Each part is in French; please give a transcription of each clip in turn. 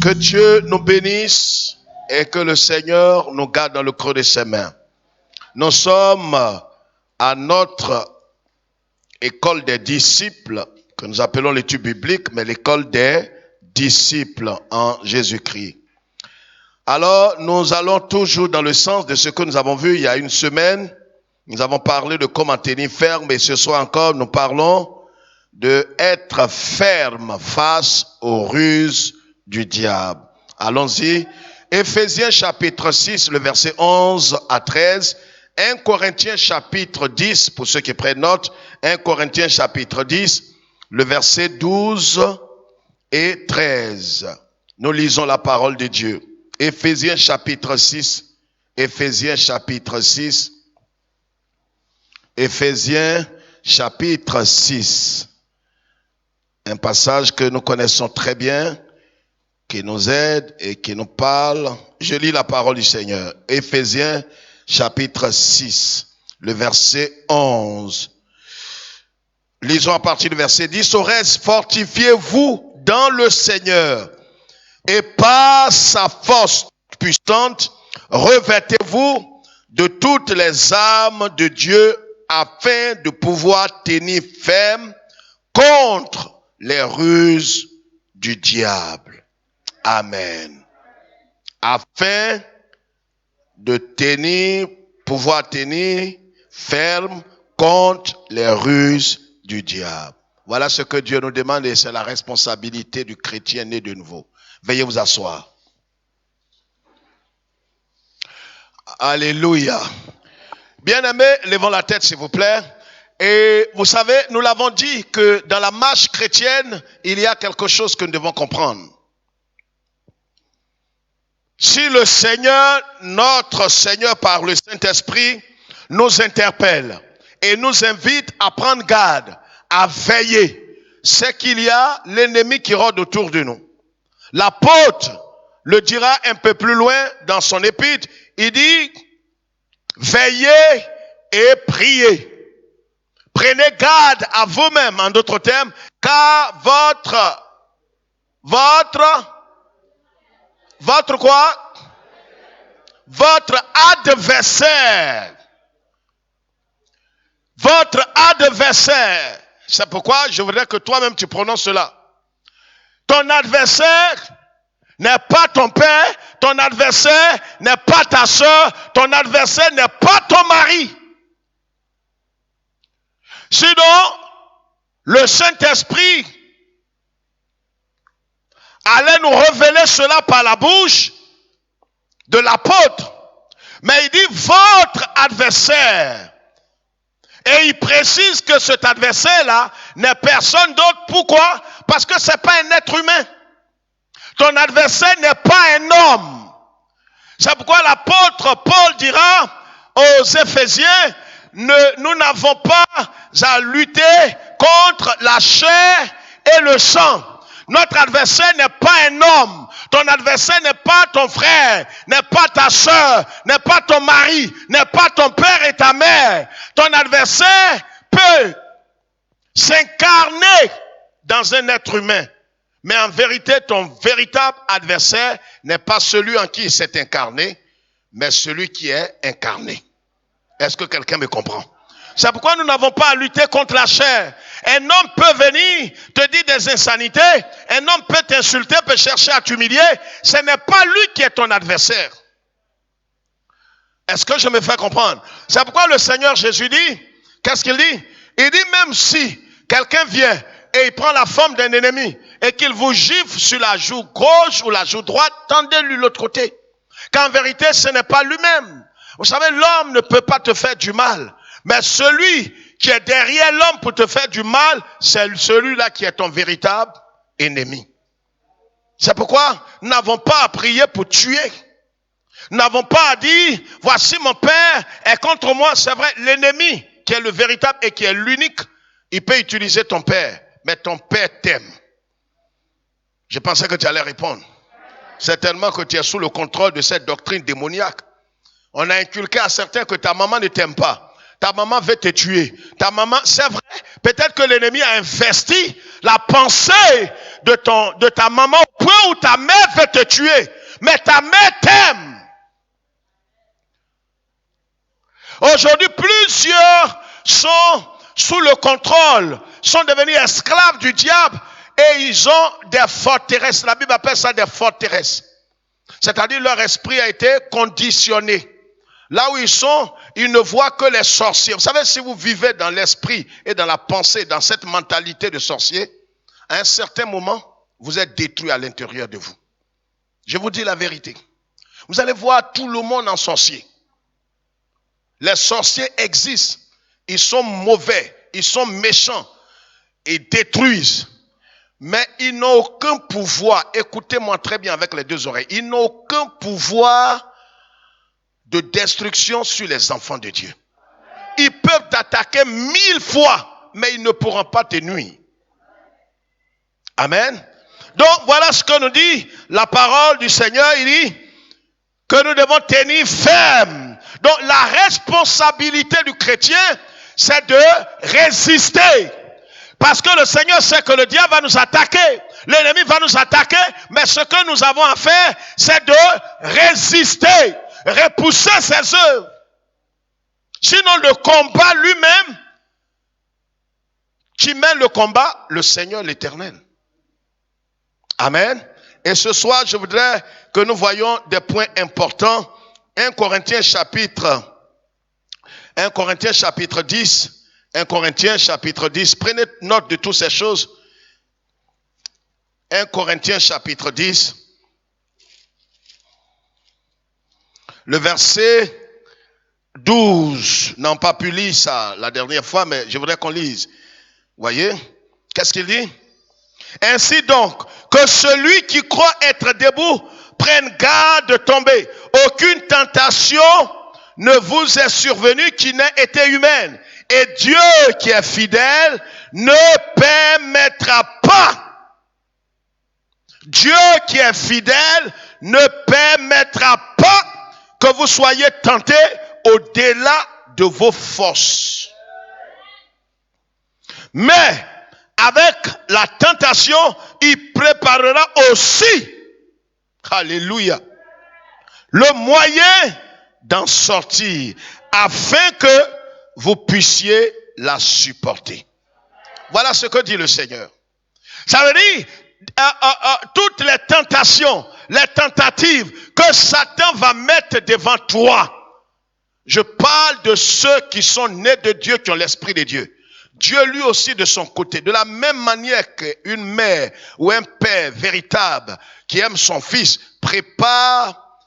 Que Dieu nous bénisse et que le Seigneur nous garde dans le creux de ses mains. Nous sommes à notre école des disciples, que nous appelons l'étude biblique, mais l'école des disciples en Jésus-Christ. Alors, nous allons toujours dans le sens de ce que nous avons vu il y a une semaine. Nous avons parlé de comment tenir ferme et ce soir encore, nous parlons de être ferme face aux ruses du diable. Allons-y. Éphésiens chapitre 6, le verset 11 à 13. 1 Corinthiens chapitre 10, pour ceux qui prennent note. 1 Corinthiens chapitre 10, le verset 12 et 13. Nous lisons la parole de Dieu. Éphésiens chapitre 6. Éphésiens chapitre 6. Éphésiens chapitre 6. Un passage que nous connaissons très bien, qui nous aide et qui nous parle. Je lis la parole du Seigneur. Éphésiens chapitre 6, le verset 11. Lisons à partir du verset 10. Au reste, fortifiez-vous dans le Seigneur et par sa force puissante, revêtez-vous de toutes les armes de Dieu afin de pouvoir tenir ferme contre les ruses du diable. Amen. Afin de pouvoir tenir ferme contre les ruses du diable. Voilà ce que Dieu nous demande et c'est la responsabilité du chrétien né de nouveau. Veuillez vous asseoir. Alléluia. Bien-aimés, levons la tête s'il vous plaît. Et vous savez, nous l'avons dit que dans la marche chrétienne, il y a quelque chose que nous devons comprendre. Si le Seigneur, notre Seigneur par le Saint-Esprit, nous interpelle et nous invite à prendre garde, à veiller, c'est qu'il y a l'ennemi qui rôde autour de nous. L'apôtre le dira un peu plus loin dans son épître, il dit, veillez et priez. Prenez garde à vous-même, en d'autres termes, car votre quoi? Votre adversaire. Votre adversaire. C'est pourquoi je voudrais que toi-même tu prononces cela. Ton adversaire n'est pas ton père, ton adversaire n'est pas ta soeur, ton adversaire n'est pas ton mari. Sinon, le Saint-Esprit allait nous révéler cela par la bouche de l'apôtre. Mais il dit votre adversaire. Et il précise que cet adversaire-là n'est personne d'autre. Pourquoi? Parce que c'est pas un être humain. Ton adversaire n'est pas un homme. C'est pourquoi l'apôtre Paul dira aux Éphésiens, nous n'avons pas à lutter contre la chair et le sang. Notre adversaire n'est pas un homme. Ton adversaire n'est pas ton frère, n'est pas ta soeur, n'est pas ton mari, n'est pas ton père et ta mère. Ton adversaire peut s'incarner dans un être humain. Mais en vérité, ton véritable adversaire n'est pas celui en qui il s'est incarné, mais celui qui est incarné. Est-ce que quelqu'un me comprend? C'est pourquoi nous n'avons pas à lutter contre la chair. Un homme peut venir te dire des insanités. Un homme peut t'insulter, peut chercher à t'humilier. Ce n'est pas lui qui est ton adversaire. Est-ce que je me fais comprendre? C'est pourquoi le Seigneur Jésus dit, qu'est-ce qu'il dit? Il dit même si quelqu'un vient et il prend la forme d'un ennemi et qu'il vous gifle sur la joue gauche ou la joue droite, tendez-lui l'autre côté. Qu'en vérité, ce n'est pas lui-même. Vous savez, l'homme ne peut pas te faire du mal. Mais celui qui est derrière l'homme pour te faire du mal, c'est celui-là qui est ton véritable ennemi. C'est pourquoi nous n'avons pas à prier pour tuer. Nous n'avons pas à dire, voici mon père est contre moi. C'est vrai, l'ennemi qui est le véritable et qui est l'unique, il peut utiliser ton père. Mais ton père t'aime. Je pensais que tu allais répondre. Certainement que tu es sous le contrôle de cette doctrine démoniaque. On a inculqué à certains que ta maman ne t'aime pas. Ta maman veut te tuer. Ta maman, c'est vrai, peut-être que l'ennemi a investi la pensée de ta maman au point où ta mère veut te tuer. Mais ta mère t'aime. Aujourd'hui, plusieurs sont sous le contrôle, sont devenus esclaves du diable et ils ont des forteresses. La Bible appelle ça des forteresses. C'est-à-dire leur esprit a été conditionné. Là où ils sont, ils ne voient que les sorciers. Vous savez, si vous vivez dans l'esprit et dans la pensée, dans cette mentalité de sorcier, à un certain moment, vous êtes détruit à l'intérieur de vous. Je vous dis la vérité. Vous allez voir tout le monde en sorcier. Les sorciers existent. Ils sont mauvais, ils sont méchants, ils détruisent. Mais ils n'ont aucun pouvoir, écoutez-moi très bien avec les deux oreilles, ils n'ont aucun pouvoir de destruction sur les enfants de Dieu. Ils peuvent t'attaquer 1000 fois, mais ils ne pourront pas te nuire. Amen. Donc voilà ce que nous dit la parole du Seigneur. Il dit que nous devons tenir ferme. Donc la responsabilité du chrétien, c'est de résister. Parce que le Seigneur sait que le diable va nous attaquer. L'ennemi va nous attaquer. Mais ce que nous avons à faire, c'est de résister. Repousser ses œuvres. Sinon le combat lui-même, qui mène le combat, le Seigneur l'Éternel. Amen. Et ce soir, je voudrais que nous voyions des points importants. 1 Corinthiens chapitre 10. 1 Corinthiens chapitre 10. Prenez note de toutes ces choses. 1 Corinthiens chapitre 10. Le verset 12. N'ont pas pu lire ça la dernière fois, mais je voudrais qu'on lise. Voyez? Qu'est-ce qu'il dit? Ainsi donc, que celui qui croit être debout prenne garde de tomber. Aucune tentation ne vous est survenue qui n'ait été humaine. Et Dieu qui est fidèle ne permettra pas. Dieu qui est fidèle ne permettra pas que vous soyez tentés au-delà de vos forces. Mais avec la tentation, il préparera aussi, alléluia, le moyen d'en sortir, afin que vous puissiez la supporter. Voilà ce que dit le Seigneur. Ça veut dire, toutes les tentations, les tentatives que Satan va mettre devant toi. Je parle de ceux qui sont nés de Dieu, qui ont l'esprit de Dieu. Dieu lui aussi de son côté, de la même manière qu'une mère ou un père véritable qui aime son fils prépare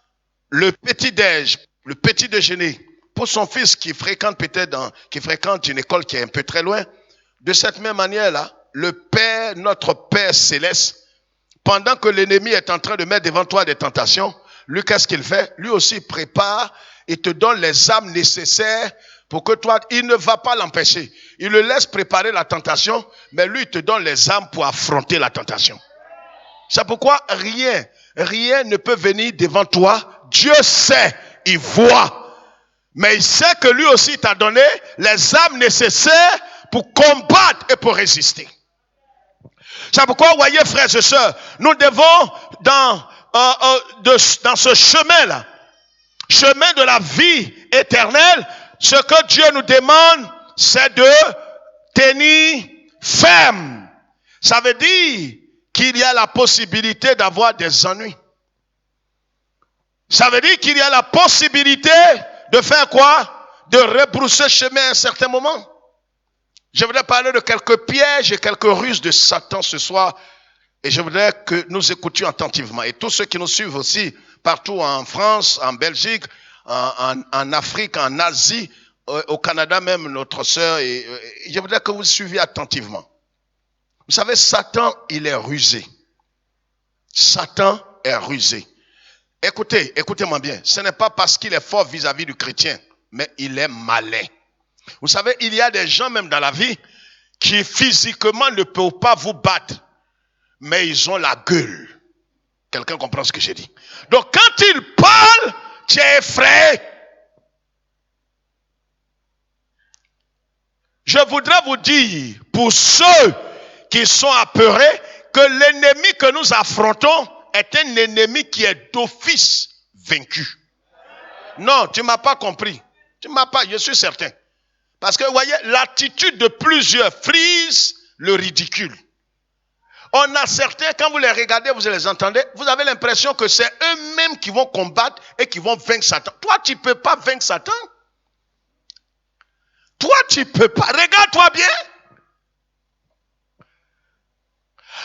le petit-déj, le petit déjeuner pour son fils qui fréquente qui fréquente une école qui est un peu très loin. De cette même manière-là, le Père, notre Père céleste, pendant que l'ennemi est en train de mettre devant toi des tentations, lui, qu'est-ce qu'il fait? Lui aussi prépare et te donne les armes nécessaires pour que toi, il ne va pas l'empêcher. Il le laisse préparer la tentation, mais lui, il te donne les armes pour affronter la tentation. C'est pourquoi rien ne peut venir devant toi. Dieu sait, il voit. Mais il sait que lui aussi t'a donné les armes nécessaires pour combattre et pour résister. C'est pourquoi, voyez, frères et sœurs, nous devons, dans ce chemin-là, chemin de la vie éternelle, ce que Dieu nous demande, c'est de tenir ferme. Ça veut dire qu'il y a la possibilité d'avoir des ennuis. Ça veut dire qu'il y a la possibilité de faire quoi? De rebrousser chemin à un certain moment. Je voudrais parler de quelques pièges et quelques ruses de Satan ce soir. Et je voudrais que nous écoutions attentivement. Et tous ceux qui nous suivent aussi, partout en France, en Belgique, en Afrique, en Asie, au Canada même, notre sœur. Et je voudrais que vous suiviez attentivement. Vous savez, Satan, il est rusé. Satan est rusé. Écoutez-moi bien. Ce n'est pas parce qu'il est fort vis-à-vis du chrétien, mais il est malin. Vous savez, il y a des gens même dans la vie qui physiquement ne peuvent pas vous battre, mais ils ont la gueule. Quelqu'un comprend ce que j'ai dit? Donc quand ils parlent, tu es effrayé. Je voudrais vous dire, pour ceux qui sont apeurés, que l'ennemi que nous affrontons est un ennemi qui est d'office vaincu. Non, tu ne m'as pas compris. Tu m'as pas, je suis certain. Parce que vous voyez, l'attitude de plusieurs frise le ridicule. On a certains, quand vous les regardez, vous les entendez, vous avez l'impression que c'est eux-mêmes qui vont combattre et qui vont vaincre Satan. Toi, tu ne peux pas vaincre Satan. Toi, tu ne peux pas. Regarde-toi bien.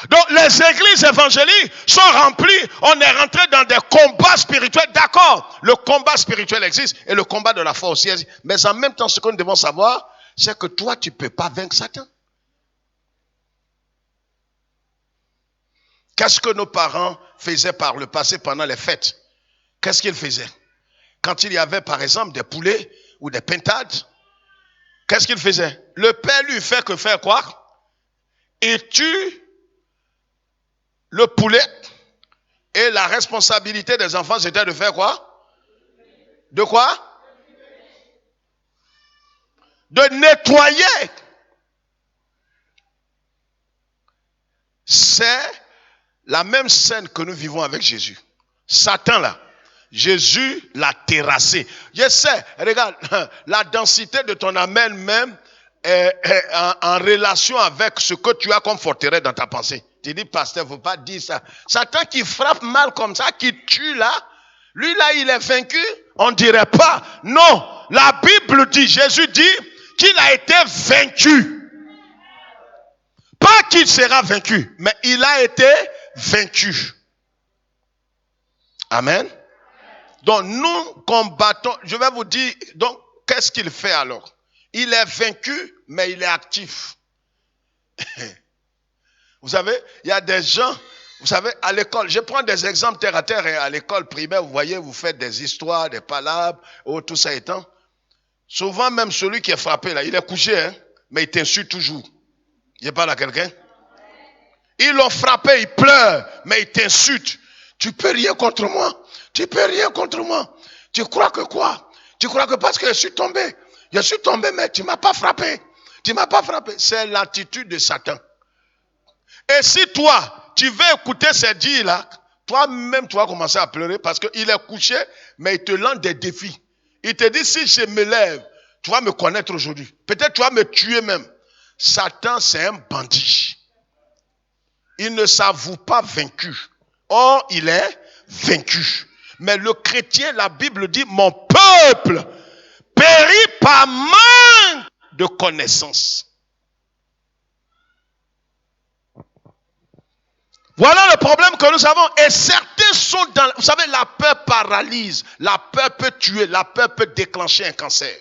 Donc, les églises évangéliques sont remplies. On est rentré dans des combats spirituels. D'accord, le combat spirituel existe et le combat de la foi aussi existe. Mais en même temps, ce que nous devons savoir, c'est que toi, tu ne peux pas vaincre Satan. Qu'est-ce que nos parents faisaient par le passé pendant les fêtes? Qu'est-ce qu'ils faisaient? Quand il y avait, par exemple, des poulets ou des pintades, qu'est-ce qu'ils faisaient? Le père lui fait que faire quoi? Il tue le poulet, et la responsabilité des enfants, c'était de faire quoi? De quoi? De nettoyer. C'est la même scène que nous vivons avec Jésus. Satan là, Jésus l'a terrassé. Je sais, regarde, la densité de ton amène même est en relation avec ce que tu as comme forteresse dans ta pensée. Tu dis, pasteur, il ne faut pas dire ça. Satan qui frappe mal comme ça, qui tue là, lui là, il est vaincu. On ne dirait pas. Non, la Bible dit, Jésus dit qu'il a été vaincu. Pas qu'il sera vaincu, mais il a été vaincu. Amen. Donc nous combattons, je vais vous dire, donc qu'est-ce qu'il fait alors? Il est vaincu, mais il est actif. Vous savez, il y a des gens, vous savez, à l'école, je prends des exemples terre à terre, et à l'école primaire, vous voyez, vous faites des histoires, des palabres, tout ça étant. Souvent, même celui qui est frappé, là, il est couché, hein, mais il t'insulte toujours. Il parle à quelqu'un. Ils l'ont frappé, il pleure, mais il t'insulte. Tu peux rien contre moi. Tu peux rien contre moi. Tu crois que quoi? Tu crois que parce que je suis tombé, mais tu ne m'as pas frappé. Tu ne m'as pas frappé. C'est l'attitude de Satan. Et si toi, tu veux écouter ces dires-là, toi-même, tu vas commencer à pleurer parce qu'il est couché, mais il te lance des défis. Il te dit, si je me lève, tu vas me connaître aujourd'hui. Peut-être tu vas me tuer même. Satan, c'est un bandit. Il ne s'avoue pas vaincu. Or, il est vaincu. Mais le chrétien, la Bible dit, mon peuple périt par manque de connaissance. Voilà le problème que nous avons. Et certains sont dans... Vous savez, la peur paralyse. La peur peut tuer. La peur peut déclencher un cancer.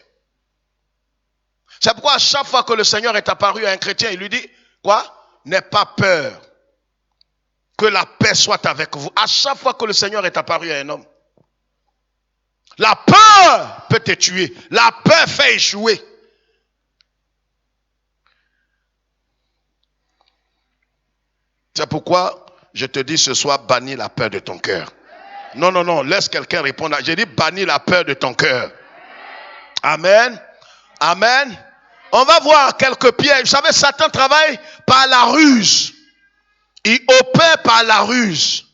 C'est pourquoi à chaque fois que le Seigneur est apparu à un chrétien, il lui dit, quoi? N'aie pas peur. Que la paix soit avec vous. À chaque fois que le Seigneur est apparu à un homme. La peur peut te tuer. La peur fait échouer. C'est pourquoi je te dis ce soir, bannis la peur de ton cœur. Non, non, non, laisse quelqu'un répondre. J'ai dit bannis la peur de ton cœur. Amen. Amen. On va voir quelques pièges. Vous savez, Satan travaille par la ruse. Il opère par la ruse.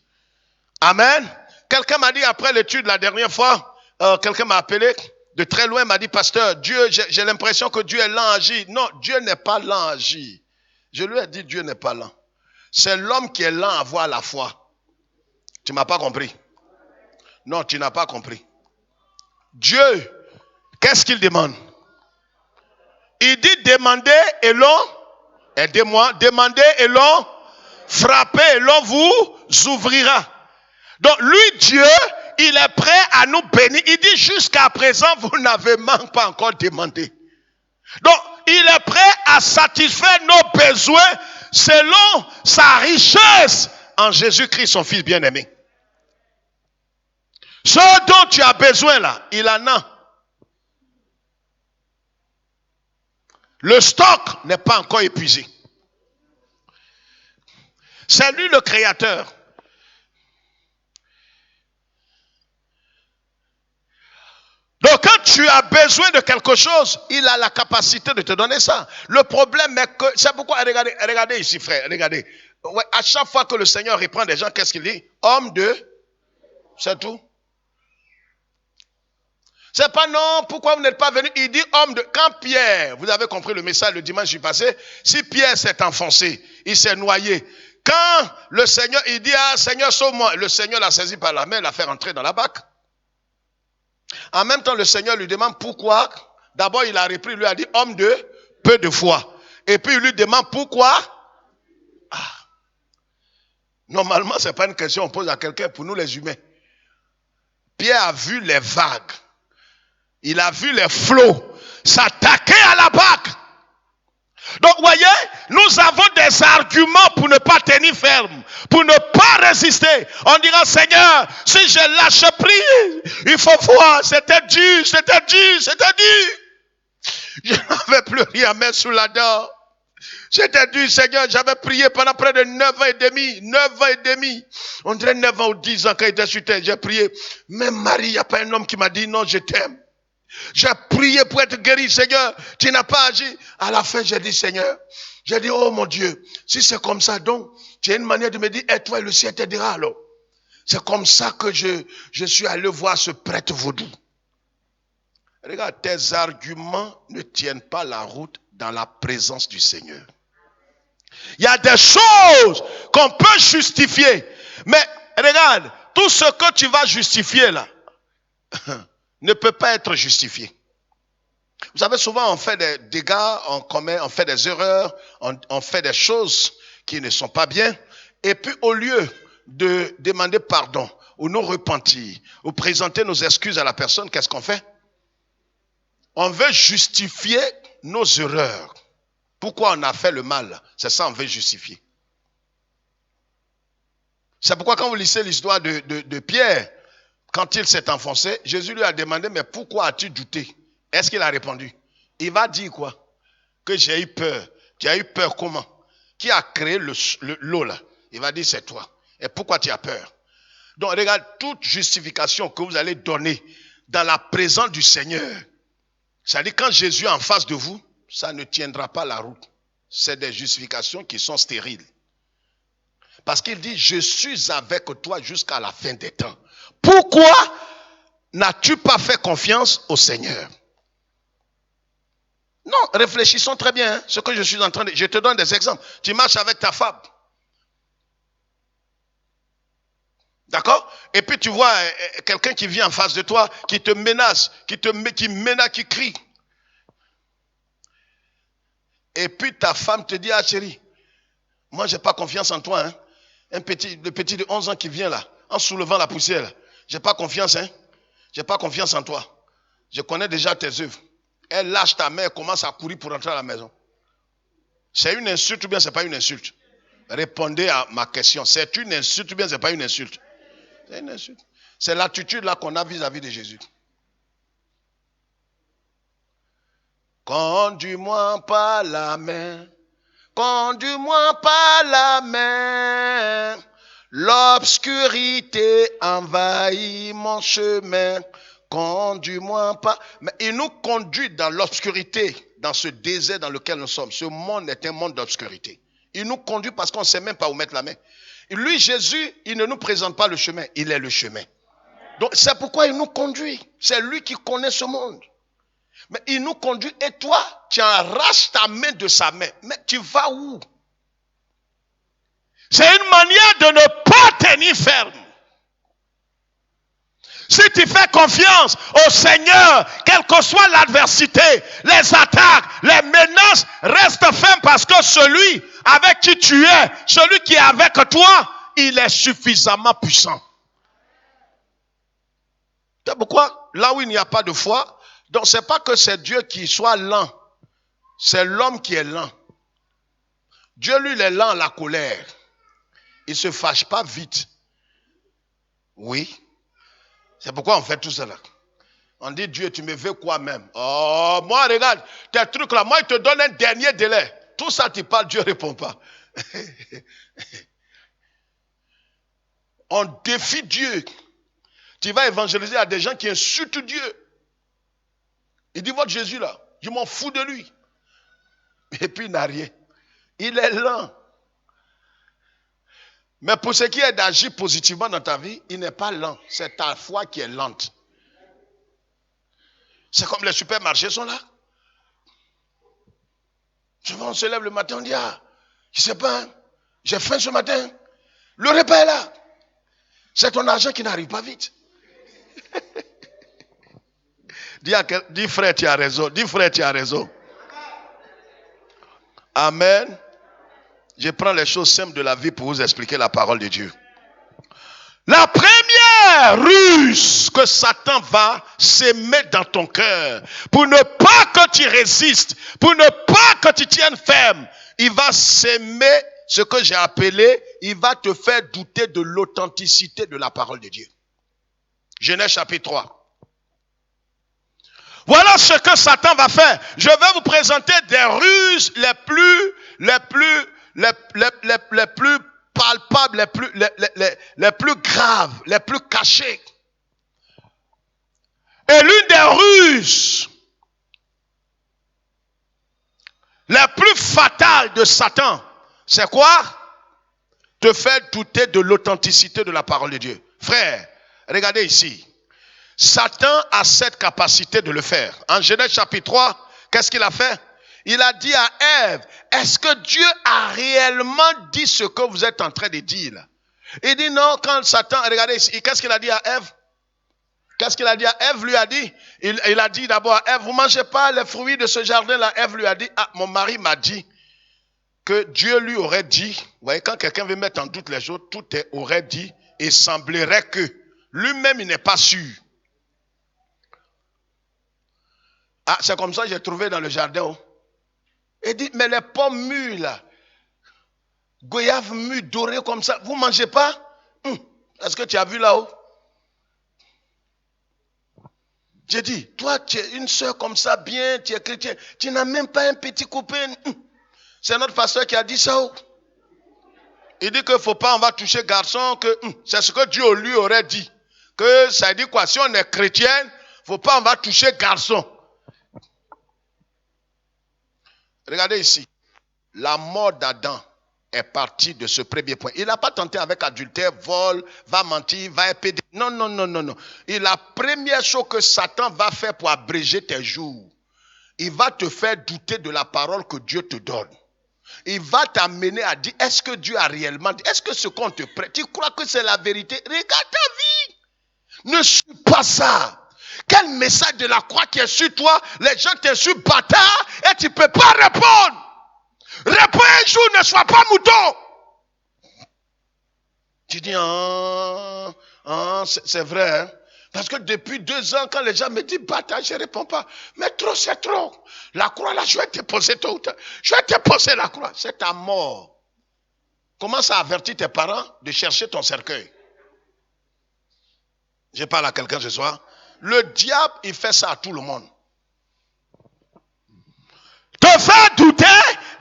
Amen. Quelqu'un m'a dit après l'étude la dernière fois, quelqu'un m'a appelé de très loin, m'a dit, pasteur, Dieu, j'ai l'impression que Dieu est lent à agir. Non, Dieu n'est pas lent à agir. Je lui ai dit, Dieu n'est pas lent. C'est l'homme qui est lent à avoir la foi. Tu ne m'as pas compris? Non, tu n'as pas compris. Dieu, qu'est-ce qu'il demande? Il dit, demandez et l'on, aidez-moi, demandez et l'on, frappez et l'on vous ouvrira. Donc lui, Dieu, il est prêt à nous bénir. Il dit, jusqu'à présent, vous n'avez même pas encore demandé. Donc, il est prêt à satisfaire nos besoins selon sa richesse en Jésus-Christ, son Fils bien-aimé. Ce dont tu as besoin là, il en a. Le stock n'est pas encore épuisé. C'est lui le créateur. Donc quand tu as besoin de quelque chose, il a la capacité de te donner ça. Le problème est que, c'est pourquoi, regardez ici frère, regardez. Ouais, à chaque fois que le Seigneur reprend des gens, qu'est-ce qu'il dit? Homme de... C'est tout. C'est pas non, pourquoi vous n'êtes pas venu? Il dit homme de... Quand Pierre, vous avez compris le message le dimanche passé, si Pierre s'est enfoncé, il s'est noyé. Quand le Seigneur, il dit, ah Seigneur, sauve-moi. Le Seigneur l'a saisi par la main, l'a fait rentrer dans la barque. En même temps, le Seigneur lui demande pourquoi. D'abord, il a repris, il lui a dit, homme de peu de foi. Et puis, il lui demande pourquoi. Ah. Normalement, ce n'est pas une question qu'on pose à quelqu'un pour nous les humains. Pierre a vu les vagues. Il a vu les flots s'attaquer à la barque. Donc, vous voyez, nous avons des arguments pour ne pas tenir ferme, pour ne pas résister. On dira, Seigneur, si je lâche prise, il faut voir, c'était dur. Je n'avais plus rien à mettre sous la dent. C'était dur, Seigneur, j'avais prié pendant près de 9 ans et demi. On dirait 9 ans ou 10 ans quand il était sur terre, j'ai prié. Même Marie, il n'y a pas un homme qui m'a dit, non, je t'aime. J'ai prié pour être guéri, Seigneur, tu n'as pas agi. À la fin, j'ai dit, Seigneur, j'ai dit, oh mon Dieu, si c'est comme ça, donc, tu as une manière de me dire, et toi, le ciel t'aidera alors. C'est comme ça que je suis allé voir ce prêtre vaudou. Regarde, tes arguments ne tiennent pas la route dans la présence du Seigneur. Il y a des choses qu'on peut justifier. Mais regarde, tout ce que tu vas justifier là, ne peut pas être justifié. Vous savez, souvent on fait des dégâts, on fait des erreurs, on fait des choses qui ne sont pas bien. Et puis au lieu de demander pardon, ou nous repentir, ou présenter nos excuses à la personne, qu'est-ce qu'on fait? On veut justifier nos erreurs. Pourquoi on a fait le mal? C'est ça on veut justifier. C'est pourquoi quand vous lisez l'histoire de Pierre, quand il s'est enfoncé, Jésus lui a demandé, mais pourquoi as-tu douté? Est-ce qu'il a répondu? Il va dire quoi? Que j'ai eu peur. Tu as eu peur comment? Qui a créé l'eau là? Il va dire, c'est toi. Et pourquoi tu as peur? Donc regarde, toute justification que vous allez donner dans la présence du Seigneur, c'est-à-dire quand Jésus est en face de vous, ça ne tiendra pas la route. C'est des justifications qui sont stériles. Parce qu'il dit, je suis avec toi jusqu'à la fin des temps. Pourquoi n'as-tu pas fait confiance au Seigneur? Non, réfléchissons très bien. Hein, ce que je suis en train de... Je te donne des exemples. Tu marches avec ta femme. D'accord? Et puis tu vois quelqu'un qui vient en face de toi, qui te menace, qui crie. Et puis ta femme te dit, ah chérie, moi j'ai pas confiance en toi. Hein. Le petit de 11 ans qui vient là, en soulevant la poussière là. J'ai pas confiance, hein. J'ai pas confiance en toi. Je connais déjà tes œuvres. Elle lâche ta main et commence à courir pour rentrer à la maison. C'est une insulte ou bien c'est pas une insulte? Répondez à ma question. C'est une insulte ou bien c'est pas une insulte? C'est une insulte. C'est l'attitude là qu'on a vis-à-vis de Jésus. Conduis-moi par la main. Conduis-moi par la main. L'obscurité envahit mon chemin. Conduis-moi pas. Mais il nous conduit dans l'obscurité, dans ce désert dans lequel nous sommes. Ce monde est un monde d'obscurité. Il nous conduit parce qu'on ne sait même pas où mettre la main. Lui, Jésus, il ne nous présente pas le chemin, il est le chemin. Donc c'est pourquoi il nous conduit. C'est lui qui connaît ce monde. Mais il nous conduit et toi, tu arraches ta main de sa main. Mais tu vas où? C'est une manière de ne pas tenir ferme. Si tu fais confiance au Seigneur, quelle que soit l'adversité, les attaques, les menaces, reste ferme parce que celui avec qui tu es, celui qui est avec toi, il est suffisamment puissant. C'est pourquoi, là où il n'y a pas de foi, donc c'est pas que c'est Dieu qui soit lent, c'est l'homme qui est lent. Dieu, lui, il est lent à la colère. Il ne se fâche pas vite. Oui. C'est pourquoi on fait tout cela. On dit, Dieu, tu me veux quoi même? Oh, moi, regarde, tes trucs là, moi, il te donne un dernier délai. Tout ça, tu parles, Dieu ne répond pas. On défie Dieu. Tu vas évangéliser à des gens qui insultent Dieu. Il dit, votre Jésus là, je m'en fous de lui. Et puis il n'a rien. Il est lent. Mais pour ce qui est d'agir positivement dans ta vie, il n'est pas lent. C'est ta foi qui est lente. C'est comme les supermarchés sont là. Souvent on se lève le matin, on dit, ah, je ne sais pas, hein, j'ai faim ce matin. Le repas est là. C'est ton argent qui n'arrive pas vite. Dis frère, tu as raison. Dis frère, tu as raison. Amen. Je prends les choses simples de la vie pour vous expliquer la parole de Dieu. La première ruse que Satan va s'aimer dans ton cœur, pour ne pas que tu résistes, pour ne pas que tu tiennes ferme, il va s'aimer ce que j'ai appelé, il va te faire douter de l'authenticité de la parole de Dieu. Genèse chapitre 3. Voilà ce que Satan va faire. Je vais vous présenter des ruses les plus palpables, les plus graves, les plus cachées. Et l'une des ruses les plus fatales de Satan, c'est quoi? Te faire douter de l'authenticité de la parole de Dieu. Frère, regardez ici. Satan a cette capacité de le faire. En Genèse chapitre 3, qu'est-ce qu'il a fait? Il a dit à Ève, est-ce que Dieu a réellement dit ce que vous êtes en train de dire là? Il dit non, quand Satan, regardez ici, qu'est-ce qu'il a dit à Ève? Qu'est-ce qu'il a dit à Ève? Lui a dit, il a dit d'abord à Ève, vous ne mangez pas les fruits de ce jardin-là. Ève lui a dit, ah, mon mari m'a dit que Dieu lui aurait dit, vous voyez, quand quelqu'un veut mettre en doute les choses, tout est aurait dit, et semblerait que. Lui-même, il n'est pas sûr. Ah, c'est comme ça que j'ai trouvé dans le jardin. Oh. Il dit, mais les pommes mûres là, goyaves mûres, dorées comme ça, vous ne mangez pas? Est-ce que tu as vu là-haut? J'ai dit, toi tu es une soeur comme ça, bien, tu es chrétien, tu n'as même pas un petit copain. C'est notre pasteur qui a dit ça. Oh. Il dit qu'il ne faut pas, on va toucher garçon, que c'est ce que Dieu lui aurait dit. Que ça dit quoi? Si on est chrétien, il ne faut pas, on va toucher garçon. Regardez ici. La mort d'Adam est partie de ce premier point. Il n'a pas tenté avec adultère, vol, va mentir, va épéder. Non, non, non, non, non. Et la première chose que Satan va faire pour abréger tes jours, il va te faire douter de la parole que Dieu te donne. Il va t'amener à dire, est-ce que Dieu a réellement dit? Est-ce que ce qu'on te prête, tu crois que c'est la vérité? Regarde ta vie. Ne suis pas ça. Quel message de la croix qui est sur toi? Les gens t'insultent bâtard et tu ne peux pas répondre. Réponds un jour, ne sois pas mouton. Tu dis, c'est vrai. Hein? Parce que depuis 2 ans, quand les gens me disent bâtard, je ne réponds pas. Mais trop, c'est trop. La croix, là, je vais te poser tôt ou tard. Je vais te poser la croix. C'est ta mort. Commence à avertir tes parents de chercher ton cercueil. Je parle à quelqu'un ce soir. Le diable, il fait ça à tout le monde. Te faire douter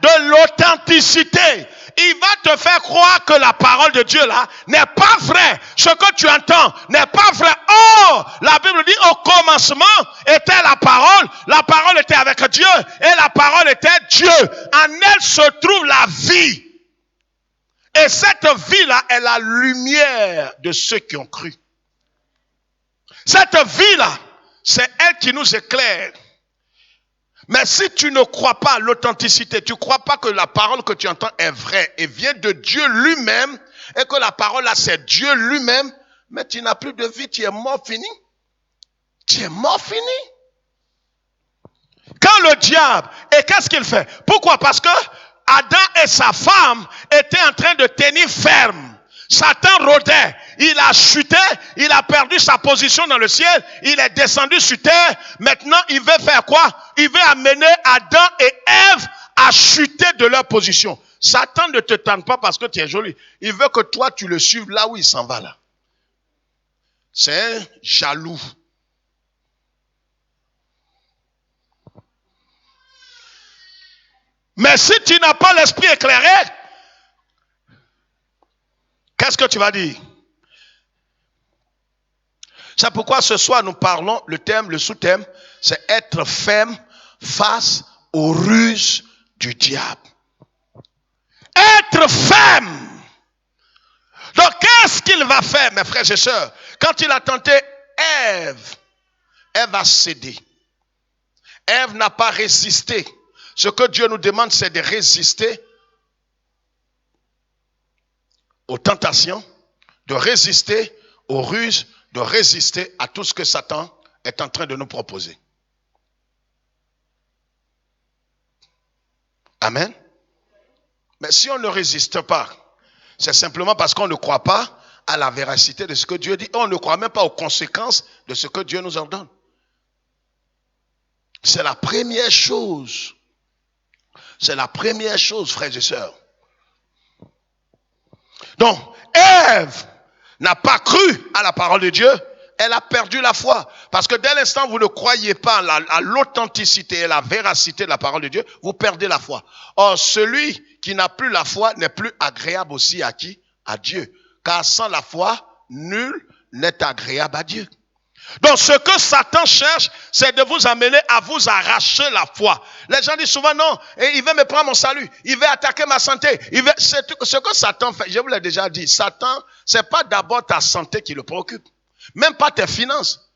de l'authenticité. Il va te faire croire que la parole de Dieu là n'est pas vraie. Ce que tu entends n'est pas vrai. Oh, la Bible dit au commencement était la parole était avec Dieu et la parole était Dieu. En elle se trouve la vie. Et cette vie-là est la lumière de ceux qui ont cru. Cette vie-là, c'est elle qui nous éclaire. Mais si tu ne crois pas à l'authenticité, tu ne crois pas que la parole que tu entends est vraie et vient de Dieu lui-même, et que la parole là c'est Dieu lui-même, mais tu n'as plus de vie, tu es mort fini. Tu es mort fini. Quand le diable, et qu'est-ce qu'il fait? Pourquoi? Parce que Adam et sa femme étaient en train de tenir ferme. Satan rôdait, il a chuté, il a perdu sa position dans le ciel, il est descendu sur terre. Maintenant, il veut faire quoi? Il veut amener Adam et Ève à chuter de leur position. Satan ne te tente pas parce que tu es joli. Il veut que toi, tu le suives là où il s'en va là. C'est un jaloux. Mais si tu n'as pas l'esprit éclairé, qu'est-ce que tu vas dire? C'est pourquoi ce soir nous parlons, le sous-thème, c'est être ferme face aux ruses du diable. Être ferme. qu'est-ce qu'il va faire, mes frères et sœurs? Quand il a tenté Ève, Ève a cédé. Ève n'a pas résisté. Ce que Dieu nous demande, c'est de résister aux tentations, de résister aux ruses, de résister à tout ce que Satan est en train de nous proposer. Amen. Mais si on ne résiste pas, c'est simplement parce qu'on ne croit pas à la véracité de ce que Dieu dit. On ne croit même pas aux conséquences de ce que Dieu nous ordonne. C'est la première chose. C'est la première chose, frères et sœurs. Donc, Ève n'a pas cru à la parole de Dieu. Elle a perdu la foi. Parce que dès l'instant où vous ne croyez pas à l'authenticité et la véracité de la parole de Dieu, vous perdez la foi. Or, celui qui n'a plus la foi n'est plus agréable aussi à qui? À Dieu. Car sans la foi, nul n'est agréable à Dieu. Donc, ce que Satan cherche, c'est de vous amener à vous arracher la foi. Les gens disent souvent, non, il veut me prendre mon salut, il veut attaquer ma santé. C'est ce que Satan fait, je vous l'ai déjà dit, Satan, c'est pas d'abord ta santé qui le préoccupe. Même pas tes finances.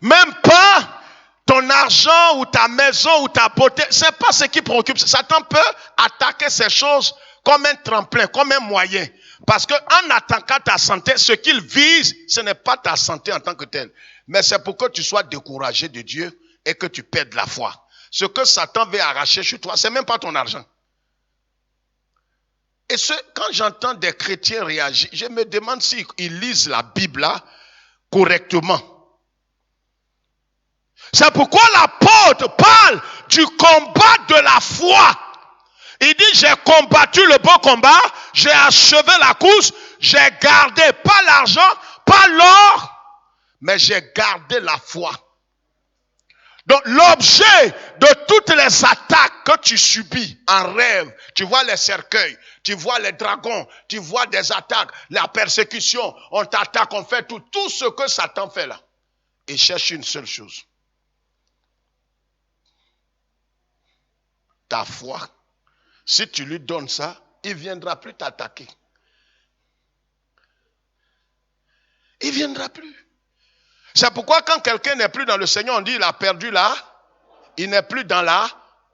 Même pas ton argent ou ta maison ou ta beauté. C'est pas ce qui préoccupe. Satan peut attaquer ces choses comme un tremplin, comme un moyen. Parce qu'en attaquant ta santé, ce qu'il vise, ce n'est pas ta santé en tant que telle. Mais c'est pour que tu sois découragé de Dieu et que tu perdes la foi. Ce que Satan veut arracher chez toi, c'est même pas ton argent. Et quand j'entends des chrétiens réagir, je me demande s'ils lisent la Bible là correctement. C'est pourquoi l'apôtre parle du combat de la foi. Il dit, j'ai combattu le bon combat, j'ai achevé la course, j'ai gardé pas l'argent, pas l'or, mais j'ai gardé la foi. Donc l'objet de toutes les attaques que tu subis en rêve, tu vois les cercueils, tu vois les dragons, tu vois des attaques, la persécution, on t'attaque, on fait tout ce que Satan fait là. Il cherche une seule chose. Ta foi. Si tu lui donnes ça, il ne viendra plus t'attaquer. Il ne viendra plus. C'est pourquoi quand quelqu'un n'est plus dans le Seigneur, on dit il a perdu là. Il n'est plus dans la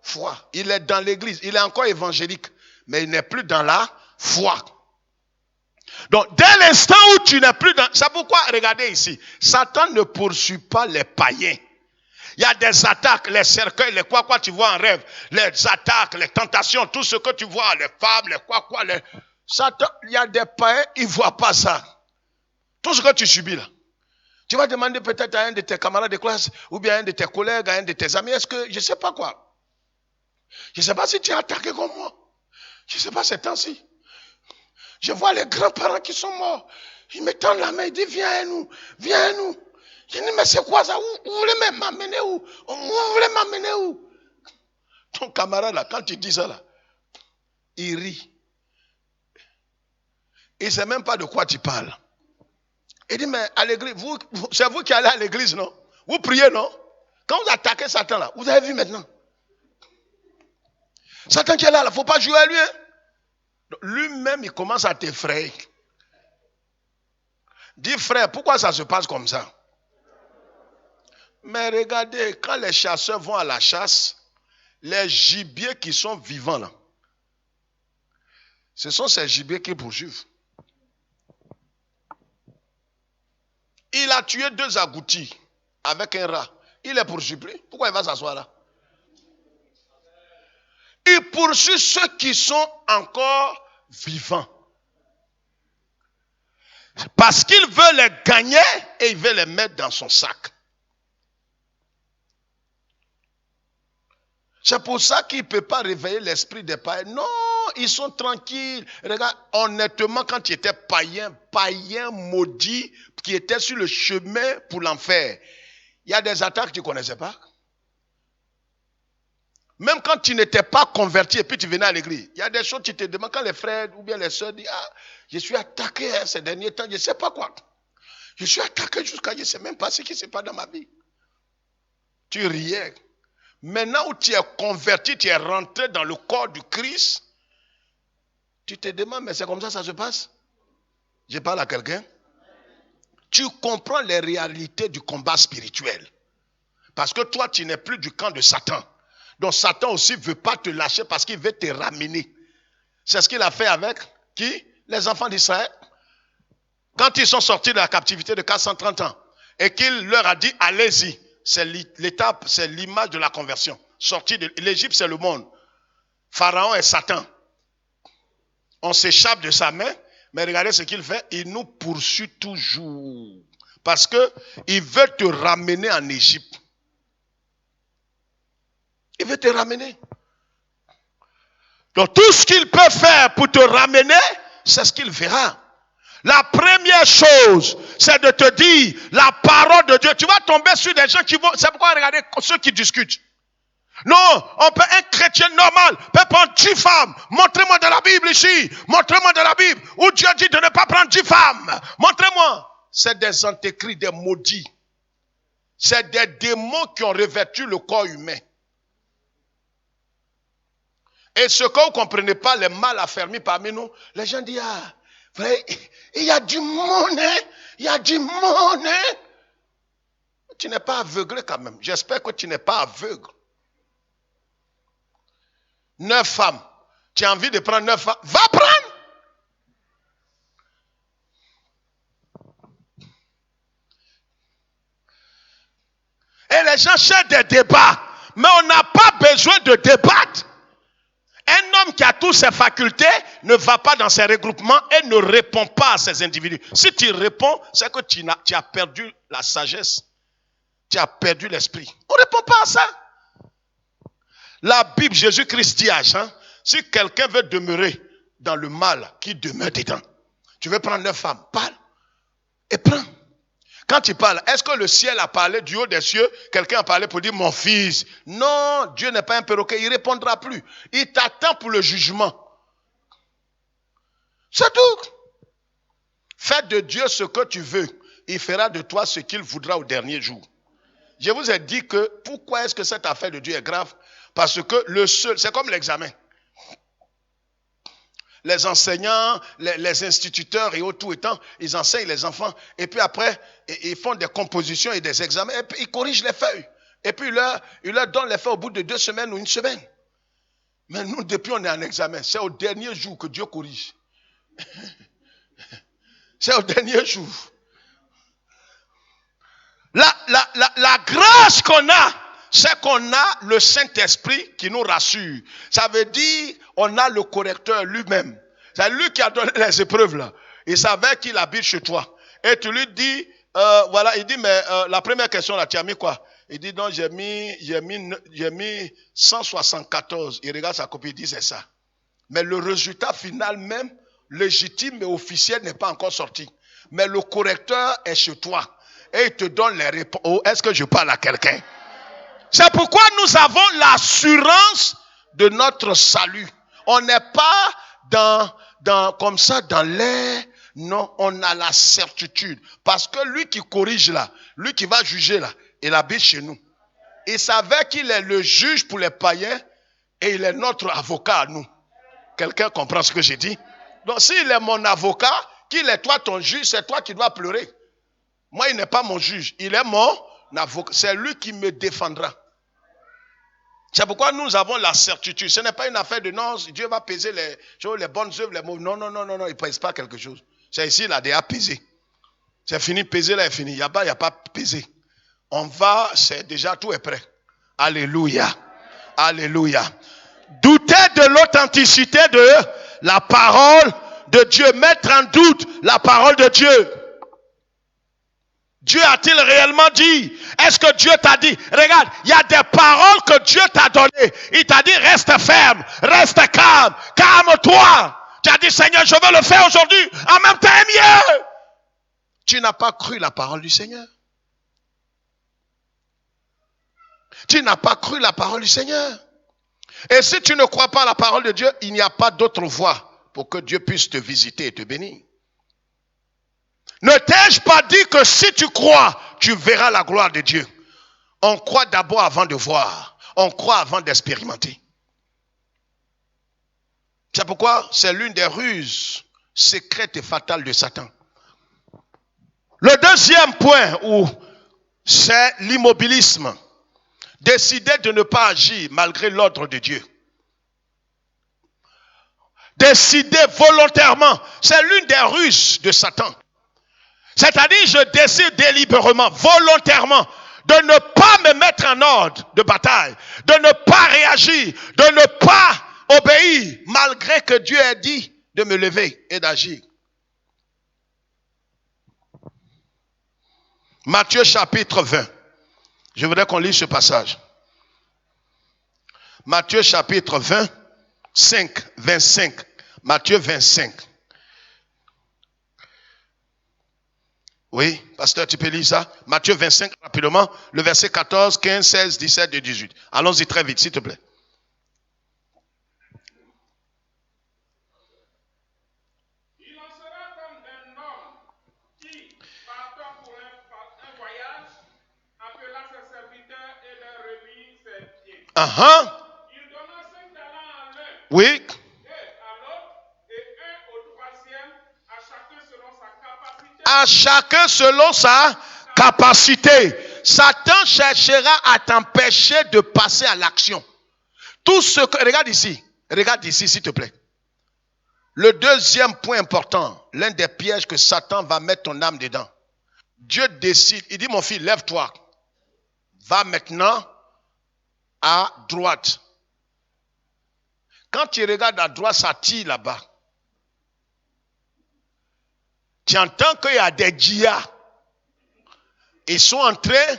foi. Il est dans l'église. Il est encore évangélique. Mais il n'est plus dans la foi. Donc, dès l'instant où tu n'es plus dans... C'est pourquoi, regardez ici. Satan ne poursuit pas les païens. Il y a des attaques, les cercueils, les quoi tu vois en rêve. Les attaques, les tentations, tout ce que tu vois, les femmes, les quoi. Satan, il y a des païens, ils ne voient pas ça. Tout ce que tu subis là. Tu vas demander peut-être à un de tes camarades de classe, ou bien à un de tes collègues, à un de tes amis, est-ce que, je ne sais pas quoi. Je ne sais pas si tu es attaqué comme moi. Je ne sais pas ces temps-ci. Je vois les grands-parents qui sont morts. Ils me tendent la main, ils disent, viens à nous, viens à nous. Je dis, mais c'est quoi ça? Vous voulez m'amener où? Vous voulez m'amener où? Ton camarade là, quand tu dis ça là, il rit. Il ne sait même pas de quoi tu parles. Il dit, mais à l'église, c'est vous qui allez à l'église, non? Vous priez, non? Quand vous attaquez Satan là, vous avez vu maintenant. Satan qui est là, il ne faut pas jouer à lui. Hein? Lui-même, il commence à t'effrayer. Dis frère, pourquoi ça se passe comme ça? Mais regardez, quand les chasseurs vont à la chasse, les gibiers qui sont vivants là, ce sont ces gibiers qui poursuivent. Il a tué 2 agoutis avec un rat. Il les poursuit plus. Pourquoi il va s'asseoir là? Il poursuit ceux qui sont encore vivants. Parce qu'il veut les gagner et il veut les mettre dans son sac. C'est pour ça qu'il ne peut pas réveiller l'esprit des païens. Non, ils sont tranquilles. Regarde, honnêtement, quand tu étais païen maudit, qui était sur le chemin pour l'enfer, il y a des attaques que tu ne connaissais pas. Même quand tu n'étais pas converti et puis tu venais à l'église, il y a des choses que tu te demandes quand les frères ou bien les soeurs disent, ah, je suis attaqué ces derniers temps, je ne sais pas quoi. Je suis attaqué jusqu'à, je ne sais même pas ce qui se passe dans ma vie. Tu riais. Maintenant où tu es converti, tu es rentré dans le corps du Christ, Tu te demandes, mais c'est comme ça se passe? Je parle à quelqu'un. Tu comprends les réalités du combat spirituel. Parce que toi, tu n'es plus du camp de Satan. Donc Satan aussi ne veut pas te lâcher parce qu'il veut te ramener. C'est ce qu'il a fait avec qui? Les enfants d'Israël. Quand ils sont sortis de la captivité de 430 ans et qu'il leur a dit, allez-y. C'est l'étape, c'est l'image de la conversion. Sorti de l'Égypte, c'est le monde. Pharaon est Satan. On s'échappe de sa main, mais regardez ce qu'il fait. Il nous poursuit toujours. Parce qu'il veut te ramener en Égypte. Il veut te ramener. Donc tout ce qu'il peut faire pour te ramener, c'est ce qu'il verra. La première chose, c'est de te dire la parole de Dieu. Tu vas tomber sur des gens qui vont... C'est pourquoi regardez ceux qui discutent. Non, un chrétien normal peut prendre 10 femmes. Montrez-moi dans la Bible ici. Montrez-moi dans la Bible où Dieu dit de ne pas prendre 10 femmes. Montrez-moi. C'est des antécrits, des maudits. C'est des démons qui ont revêtu le corps humain. Et ce que vous ne comprenez pas, les mal affermis parmi nous, les gens disent, ah, il y a du monde, hein? Il y a du monde, hein? Tu n'es pas aveuglé quand même. J'espère que tu n'es pas aveugle. 9 femmes. Tu as envie de prendre 9 femmes. Va prendre! Et les gens cherchent des débats. Mais on n'a pas besoin de débattre. Un homme qui a toutes ses facultés ne va pas dans ses regroupements et ne répond pas à ces individus. Si tu réponds, c'est que tu as perdu la sagesse. Tu as perdu l'esprit. On ne répond pas à ça. La Bible, Jésus-Christ dit à Jean, si quelqu'un veut demeurer dans le mal, qui demeure dedans. Tu veux prendre 9 femmes, parle et prends. Quand tu parles, est-ce que le ciel a parlé du haut des cieux? Quelqu'un a parlé pour dire mon fils. Non, Dieu n'est pas un perroquet, il ne répondra plus. Il t'attend pour le jugement. C'est tout. Fais de Dieu ce que tu veux. Il fera de toi ce qu'il voudra au dernier jour. Je vous ai dit que pourquoi est-ce que cette affaire de Dieu est grave? Parce que le seul, c'est comme l'examen. Les enseignants, les instituteurs et tout étant, ils enseignent les enfants. Et puis après, ils font des compositions et des examens. Et puis ils corrigent les feuilles. Et puis ils leur donnent les feuilles au bout de 2 semaines ou 1 semaine. Mais nous, depuis on est en examen, c'est au dernier jour que Dieu corrige. C'est au dernier jour. La grâce qu'on a, c'est qu'on a le Saint-Esprit qui nous rassure. Ça veut dire, on a le correcteur lui-même. C'est lui qui a donné les épreuves là. Il savait qu'il habite chez toi. Et tu lui dis, voilà, il dit, mais la première question là, tu as mis quoi? Il dit, non, j'ai mis 174. Il regarde sa copie, il dit, c'est ça. Mais le résultat final même, légitime et officiel n'est pas encore sorti. Mais le correcteur est chez toi. Et il te donne les réponses. Oh, est-ce que je parle à quelqu'un? C'est pourquoi nous avons l'assurance de notre salut. On n'est pas comme ça dans l'air. Non, on a la certitude. Parce que lui qui corrige là, lui qui va juger là, il habite chez nous. Il savait qu'il est le juge pour les païens et il est notre avocat à nous. Quelqu'un comprend ce que j'ai dit? Donc s'il est mon avocat, qu'il est toi ton juge, c'est toi qui dois pleurer. Moi, il n'est pas mon juge. Il est mon avocat. C'est lui qui me défendra. C'est pourquoi nous avons la certitude. Ce n'est pas une affaire de non, Dieu va peser les bonnes œuvres, les mauvaises. Non, il ne pèse pas quelque chose. C'est ici, il a déjà pesé. C'est fini, peser là est fini. Il n'y a pas pesé. On va, c'est déjà tout est prêt. Alléluia. Alléluia. Douter de l'authenticité de la parole de Dieu. Mettre en doute la parole de Dieu. Dieu a-t-il réellement dit? Est-ce que Dieu t'a dit? Regarde, il y a des paroles que Dieu t'a données. Il t'a dit, reste ferme, reste calme, calme-toi. Tu as dit, Seigneur, je veux le faire aujourd'hui. En même temps, mieux. Tu n'as pas cru la parole du Seigneur. Tu n'as pas cru la parole du Seigneur. Et si tu ne crois pas la parole de Dieu, il n'y a pas d'autre voie pour que Dieu puisse te visiter et te bénir. Ne t'ai-je pas dit que si tu crois, tu verras la gloire de Dieu? On croit d'abord avant de voir. On croit avant d'expérimenter. C'est pourquoi c'est l'une des ruses secrètes et fatales de Satan. Le deuxième point, c'est l'immobilisme. Décider de ne pas agir malgré l'ordre de Dieu. Décider volontairement, c'est l'une des ruses de Satan. C'est-à-dire, je décide délibérément, volontairement, de ne pas me mettre en ordre de bataille, de ne pas réagir, de ne pas obéir, malgré que Dieu ait dit de me lever et d'agir. Matthieu chapitre 20. Je voudrais qu'on lise ce passage. Matthieu chapitre 20, 25. Matthieu 25. Oui, pasteur, tu peux lire ça? Matthieu 25, rapidement, le verset 14, 15, 16, 17 et 18. Allons-y très vite, s'il te plaît. Il en sera comme d'un homme qui, partant pour un voyage, appela ses serviteurs et leur remit ses biens. Il donna 5 talents à l'un, Oui. 2 à l'autre, et 1 au troisième, à chacun selon sa capacité. À chacun selon sa capacité. Satan cherchera à t'empêcher de passer à l'action. Tout ce que... Regarde ici, s'il te plaît. Le deuxième point important, l'un des pièges que Satan va mettre ton âme dedans. Dieu décide, il dit, mon fils, lève-toi. Va maintenant à droite. Quand tu regardes à droite, ça tire là-bas. Tu entends qu'il y a des djihas. Ils sont en train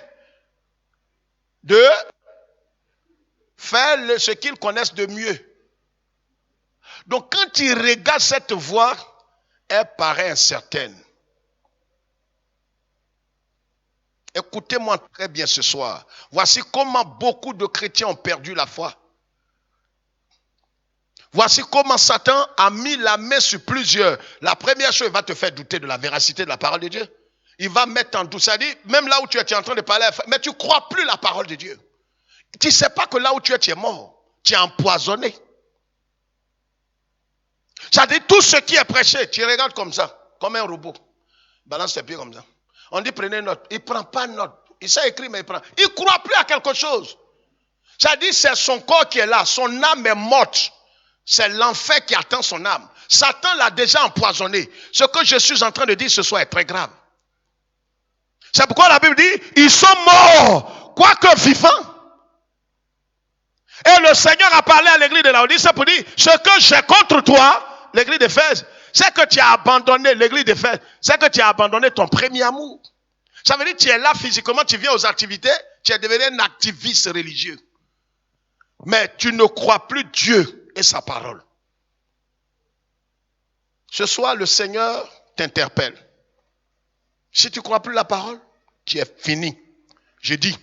de faire ce qu'ils connaissent de mieux. Donc quand tu regardes cette voie, elle paraît incertaine. Écoutez-moi très bien ce soir. Voici comment beaucoup de chrétiens ont perdu la foi. Voici comment Satan a mis la main sur plusieurs. La première chose, il va te faire douter de la véracité de la parole de Dieu. Il va mettre en doute. C'est-à-dire, même là où tu es en train de parler, mais tu ne crois plus la parole de Dieu. Tu ne sais pas que là où tu es mort. Tu es empoisonné. C'est-à-dire, tout ce qui est prêché, tu regardes comme ça, comme un robot. Balance tes pieds comme ça. On dit, prenez note. Il ne prend pas note. Il sait écrire, mais il prend. Il ne croit plus à quelque chose. C'est-à-dire, c'est son corps qui est là. Son âme est morte. C'est l'enfer qui attend son âme. Satan l'a déjà empoisonné. Ce que je suis en train de dire ce soir est très grave. C'est pourquoi la Bible dit, ils sont morts, quoique vivants. Et le Seigneur a parlé à l'église de Laodicée pour dire, ce que j'ai contre toi, l'église d'Éphèse, c'est que tu as abandonné l'église d'Éphèse, c'est que tu as abandonné ton premier amour. Ça veut dire que tu es là physiquement, tu viens aux activités, tu es devenu un activiste religieux. Mais tu ne crois plus Dieu et sa parole. Ce soir, le Seigneur t'interpelle. Si tu ne crois plus la parole, tu es fini. Je dis,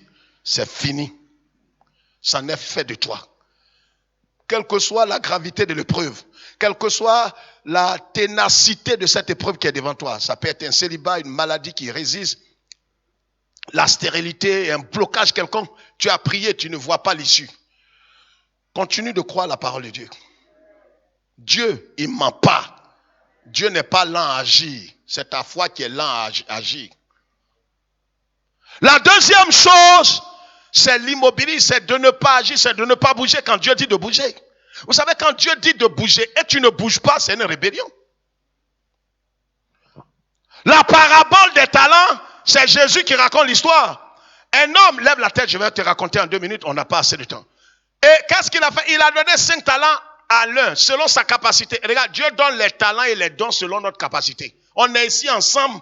c'est fini. Ça n'est fait de toi. Quelle que soit la gravité de l'épreuve, quelle que soit la ténacité de cette épreuve qui est devant toi, ça peut être un célibat, une maladie qui résiste, la stérilité, un blocage quelconque, tu as prié, tu ne vois pas l'issue. Continue de croire la parole de Dieu. Dieu, il ne ment pas. Dieu n'est pas lent à agir. C'est ta foi qui est lent à agir. La deuxième chose, c'est l'immobilisme, c'est de ne pas agir, c'est de ne pas bouger quand Dieu dit de bouger. Vous savez, quand Dieu dit de bouger et tu ne bouges pas, c'est une rébellion. La parabole des talents, c'est Jésus qui raconte l'histoire. Un homme, lève la tête, je vais te raconter en 2 minutes, on n'a pas assez de temps. Et qu'est-ce qu'il a fait? Il a donné 5 talents à l'un, selon sa capacité. Regarde, Dieu donne les talents et les dons selon notre capacité. On est ici ensemble,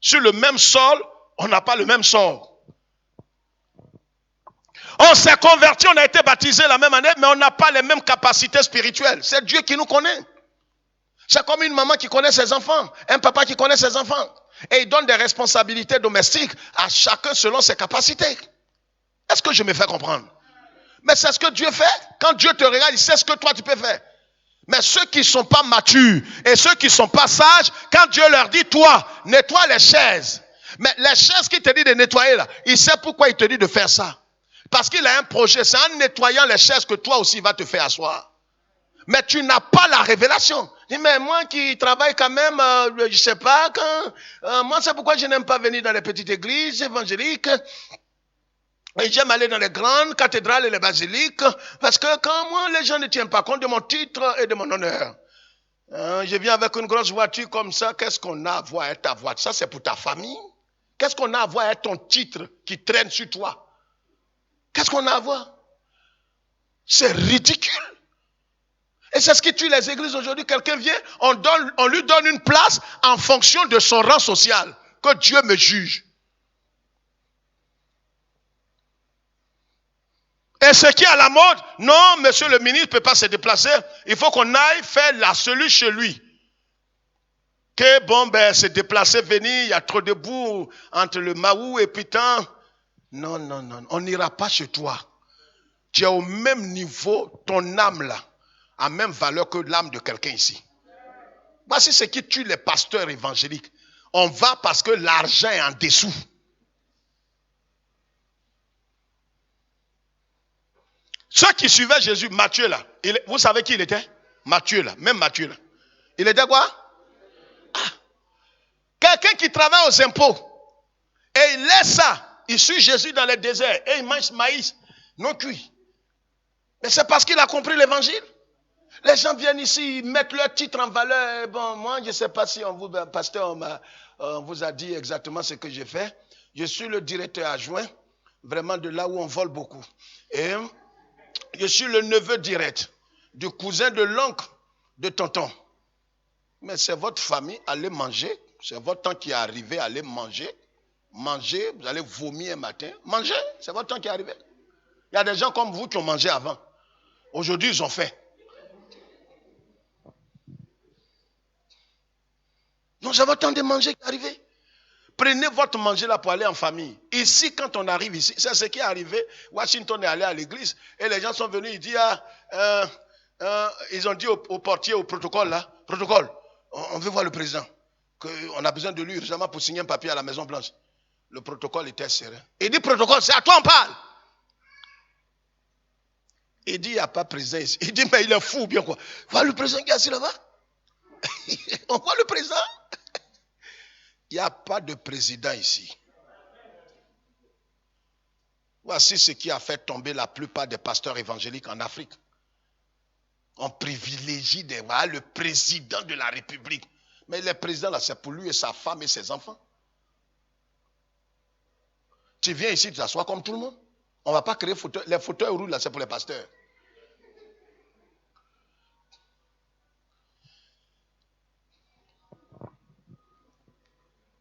sur le même sol, on n'a pas le même sort. On s'est convertis, on a été baptisés la même année, mais on n'a pas les mêmes capacités spirituelles. C'est Dieu qui nous connaît. C'est comme une maman qui connaît ses enfants, un papa qui connaît ses enfants. Et il donne des responsabilités domestiques à chacun selon ses capacités. Est-ce que je me fais comprendre? Mais c'est ce que Dieu fait. Quand Dieu te regarde, il sait ce que toi tu peux faire. Mais ceux qui ne sont pas matures et ceux qui ne sont pas sages, quand Dieu leur dit, toi, nettoie les chaises. Mais les chaises qu'il te dit de nettoyer là, il sait pourquoi il te dit de faire ça. Parce qu'il a un projet. C'est en nettoyant les chaises que toi aussi va te faire asseoir. Mais tu n'as pas la révélation. Dis, mais moi qui travaille quand même, je sais pas, moi c'est pourquoi je n'aime pas venir dans les petites églises évangéliques. Et j'aime aller dans les grandes cathédrales et les basiliques, parce que quand moi, les gens ne tiennent pas compte de mon titre et de mon honneur. Je viens avec une grosse voiture comme ça, qu'est-ce qu'on a à voir avec ta voiture? Ça, c'est pour ta famille. Qu'est-ce qu'on a à voir avec ton titre qui traîne sur toi? Qu'est-ce qu'on a à voir? C'est ridicule. Et c'est ce qui tue les églises aujourd'hui. Quelqu'un vient, on lui donne une place en fonction de son rang social. Que Dieu me juge. Et ce qui est à la mode, non, monsieur le ministre ne peut pas se déplacer. Il faut qu'on aille faire la cellule chez lui. Que bon, se déplacer, venir, il y a trop de boue entre le Mahou et Pitan. Non, on n'ira pas chez toi. Tu es au même niveau, ton âme là, a même valeur que l'âme de quelqu'un ici. Voici ce qui tue les pasteurs évangéliques. On va parce que l'argent est en dessous. Ceux qui suivaient Jésus, Matthieu là, vous savez qui il était? Matthieu là, même Matthieu là. Il était quoi? Quelqu'un qui travaille aux impôts et il laisse ça, il suit Jésus dans le désert et il mange maïs non cuit. Mais c'est parce qu'il a compris l'évangile. Les gens viennent ici, ils mettent leur titre en valeur. Bon, moi, je ne sais pas si pasteur, on vous a dit exactement ce que j'ai fait. Je suis le directeur adjoint, vraiment de là où on vole beaucoup. Et je suis le neveu direct du cousin de l'oncle de tonton. Mais c'est votre famille, allez manger. C'est votre temps qui est arrivé, allez manger. Mangez, vous allez vomir un matin. Mangez, c'est votre temps qui est arrivé. Il y a des gens comme vous qui ont mangé avant. Aujourd'hui, ils ont faim. Donc, c'est votre temps de manger qui est arrivé. Prenez votre manger là pour aller en famille. Ici, quand on arrive ici, c'est ce qui est arrivé. Washington est allé à l'église et les gens sont venus, ils disent, ils ont dit au portier, au protocole là, protocole, on veut voir le président. On a besoin de lui urgemment pour signer un papier à la Maison Blanche. Le protocole était serein. Il dit, protocole, c'est à toi on parle. Il dit, il n'y a pas de président ici. Il dit, mais il est fou ou bien quoi? Voilà le président qui est assis là-bas. On voit le président. Il n'y a pas de président ici. Voici ce qui a fait tomber la plupart des pasteurs évangéliques en Afrique. On privilégie le président de la République. Mais le président là, c'est pour lui et sa femme et ses enfants. Tu viens ici, tu t'assois comme tout le monde. On ne va pas créer les fauteuils rouges là, c'est pour les pasteurs.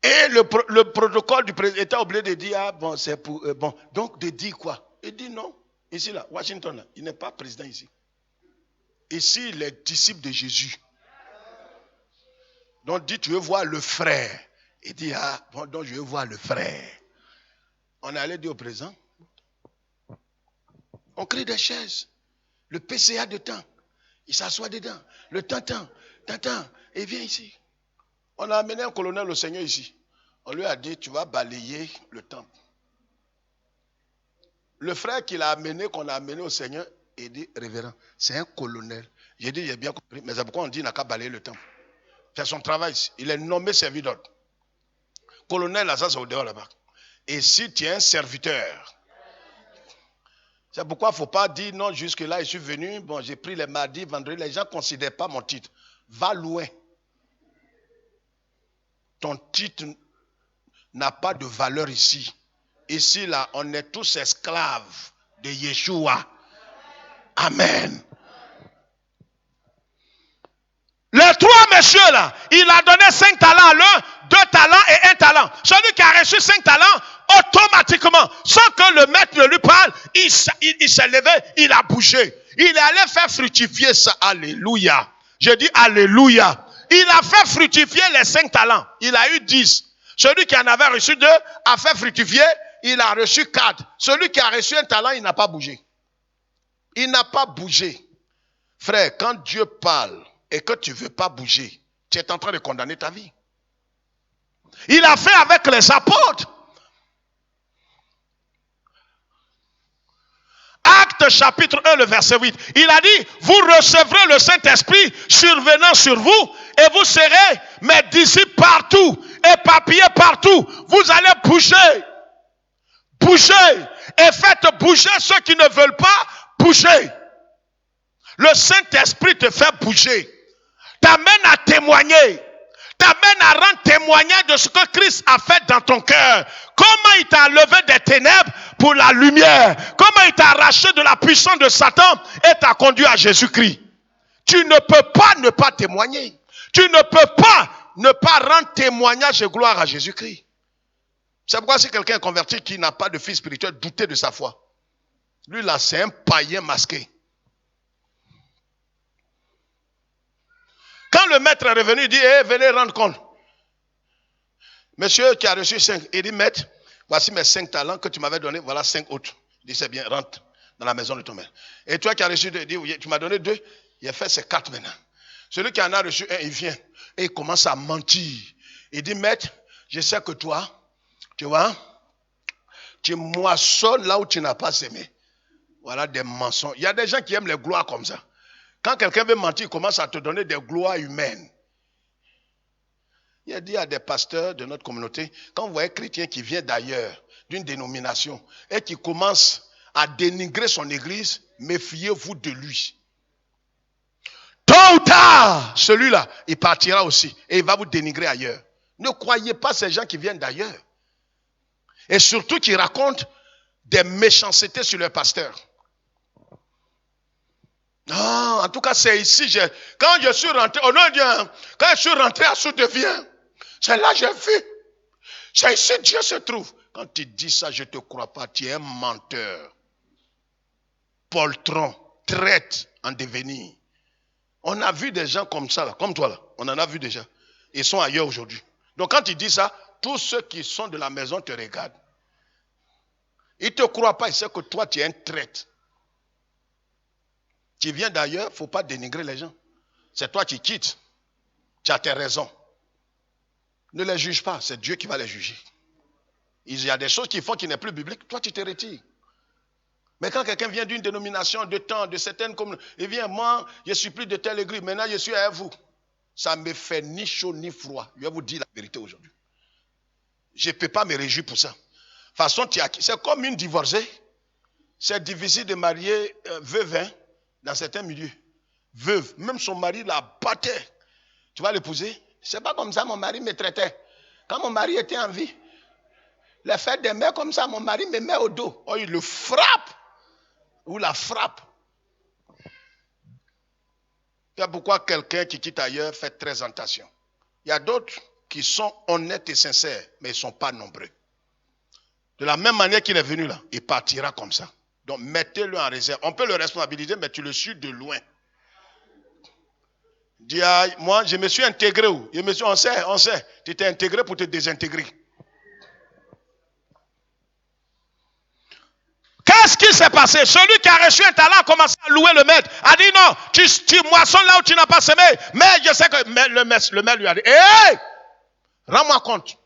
Et le protocole du président était obligé de dire, bon, c'est pour, bon, donc de dire quoi? Il dit non, ici là, Washington là, il n'est pas président ici. Ici, les disciples de Jésus. Donc dit, tu veux voir le frère. Il dit, bon, donc je veux voir le frère. On allait dire au président, on crée des chaises. Le PCA de temps, il s'assoit dedans. Le tantan, il vient ici. On a amené un colonel au Seigneur ici. On lui a dit, tu vas balayer le temple. Le frère qu'il a amené, qu'on a amené au Seigneur, il dit, révérend, c'est un colonel. J'ai dit, j'ai bien compris, mais c'est pourquoi on dit, il n'a qu'à balayer le temple. C'est son travail ici. Il est nommé serviteur. Colonel, là, ça c'est au dehors là-bas. Et si tu es un serviteur, c'est pourquoi il ne faut pas dire, non, jusque-là, je suis venu, bon, j'ai pris les mardis, vendredis, les gens ne considèrent pas mon titre. Va loin. Ton titre n'a pas de valeur ici. Ici, là, on est tous esclaves de Yeshua. Amen. Les trois messieurs, là, il a donné 5 talents à l'un, 2 talents et 1 talent. Celui qui a reçu 5 talents, automatiquement, sans que le maître ne lui parle, il s'est levé, il a bougé. Il est allé faire fructifier ça. Alléluia. Je dis alléluia. Il a fait fructifier les 5 talents. Il a eu 10. Celui qui en avait reçu 2 a fait fructifier, il a reçu 4. Celui qui a reçu 1 talent, il n'a pas bougé. Il n'a pas bougé. Frère, quand Dieu parle et que tu ne veux pas bouger, tu es en train de condamner ta vie. Il a fait avec les apôtres. Acte Actes chapitre 1, le verset 8. Il a dit, vous recevrez le Saint-Esprit survenant sur vous et vous serez mes disciples partout, éparpillés partout. Vous allez bouger. Bougez et faites bouger ceux qui ne veulent pas bouger. Le Saint-Esprit te fait bouger, t'amène à témoigner, t'amène à rendre témoignage de ce que Christ a fait dans ton cœur. Comment il t'a levé des ténèbres pour la lumière. Comment il t'a arraché de la puissance de Satan et t'a conduit à Jésus-Christ. Tu ne peux pas ne pas témoigner. Tu ne peux pas ne pas rendre témoignage et gloire à Jésus-Christ. C'est pourquoi si quelqu'un est converti qui n'a pas de fils spirituel, doutez de sa foi. Lui là, c'est un païen masqué. Quand le maître est revenu, il dit, venez rendre compte. Monsieur qui a reçu 5, il dit, maître, voici mes 5 talents que tu m'avais donnés, voilà 5 autres. Il dit, c'est bien, rentre dans la maison de ton maître. Et toi qui as reçu 2, il dit, tu m'as donné 2, il a fait ses 4 maintenant. Celui qui en a reçu 1, il vient et il commence à mentir. Il dit, maître, je sais que toi, tu vois, tu moissonnes là où tu n'as pas semé. Voilà des mensonges. Il y a des gens qui aiment les gloires comme ça. Quand quelqu'un veut mentir, il commence à te donner des gloires humaines. Il a dit à des pasteurs de notre communauté, quand vous voyez un chrétien qui vient d'ailleurs, d'une dénomination, et qui commence à dénigrer son église, méfiez-vous de lui. Tôt ou tard, celui-là, il partira aussi et il va vous dénigrer ailleurs. Ne croyez pas ces gens qui viennent d'ailleurs. Et surtout qui racontent des méchancetés sur le pasteur. Non, en tout cas, c'est ici. Quand je suis rentré, au nom de Dieu, quand je suis rentré à Sous-Devient, c'est là que j'ai vu. C'est ici que Dieu se trouve. Quand tu dis ça, je ne te crois pas. Tu es un menteur. Poltron, traite en devenir. On a vu des gens comme ça, là, comme toi là. On en a vu déjà. Ils sont ailleurs aujourd'hui. Donc quand tu dis ça, tous ceux qui sont de la maison te regardent. Ils ne te croient pas, ils savent que toi tu es un traître. Tu viens d'ailleurs, il ne faut pas dénigrer les gens. C'est toi qui quittes. Tu as tes raisons. Ne les juge pas, c'est Dieu qui va les juger. Il y a des choses qu'ils font qui n'est plus biblique, toi tu te retires. Mais quand quelqu'un vient d'une dénomination de temps, de certaines communautés, il vient, moi, je ne suis plus de telle église, maintenant je suis à vous. Ça ne me fait ni chaud ni froid. Je vais vous dire la vérité aujourd'hui. Je ne peux pas me réjouir pour ça. De toute façon, c'est comme une divorcée. C'est difficile de marier veuve, hein, dans certains milieux. Veuve, même son mari la battait. Tu vas l'épouser? C'est pas comme ça mon mari me traitait. Quand mon mari était en vie, le fait d'aimer comme ça, mon mari me met au dos. Oh, il le frappe. Ou la frappe. C'est pourquoi quelqu'un qui quitte ailleurs fait très attention. Il y a d'autres qui sont honnêtes et sincères, mais ils ne sont pas nombreux. De la même manière qu'il est venu là, il partira comme ça. Donc mettez-le en réserve. On peut le responsabiliser, mais tu le suis de loin. Dis, moi, je me suis intégré où? On sait. Tu t'es intégré pour te désintégrer. Qu'est-ce qui s'est passé? Celui qui a reçu un talent a commencé à louer le maître. A dit non, tu moissonnes là où tu n'as pas semé. Mais je sais que le maître lui a dit, hé, rends-moi compte.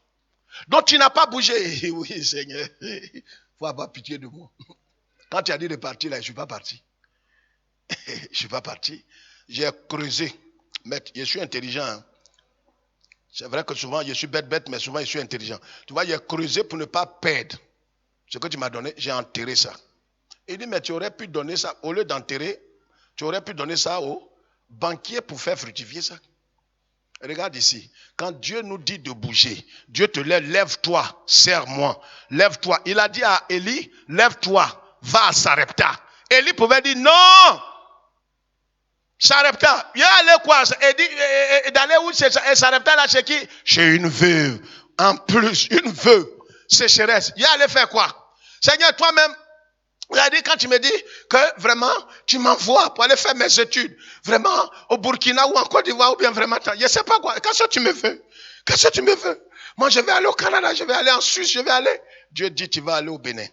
Donc tu n'as pas bougé. Oui, Seigneur. Il faut avoir pitié de moi. Quand tu as dit de partir là, je ne suis pas parti. Je ne suis pas parti. J'ai creusé. Maître, je suis intelligent. Hein. C'est vrai que souvent je suis bête, mais souvent je suis intelligent. Tu vois, j'ai creusé pour ne pas perdre. Ce que tu m'as donné, j'ai enterré ça. Il dit, mais tu aurais pu donner ça, au lieu d'enterrer, tu aurais pu donner ça au banquier pour faire fructifier ça. Regarde ici, quand Dieu nous dit de bouger, Dieu te lève, lève-toi, serre-moi, lève-toi. Il a dit à Élie, lève-toi, va à Sarepta. Élie pouvait dire, non, Sarepta, il y a allé quoi? Et d'aller où c'est Sarepta là, chez qui? Chez une veuve. En plus, une veuve, sécheresse. Il y a allé faire quoi? Seigneur, toi-même, il a dit quand tu me dis que vraiment, tu m'envoies pour aller faire mes études, vraiment, au Burkina ou en Côte d'Ivoire, ou bien vraiment, je ne sais pas quoi. Qu'est-ce que tu me veux? Qu'est-ce que tu me veux? Moi, je vais aller au Canada, je vais aller en Suisse, je vais aller. Dieu dit, tu vas aller au Bénin.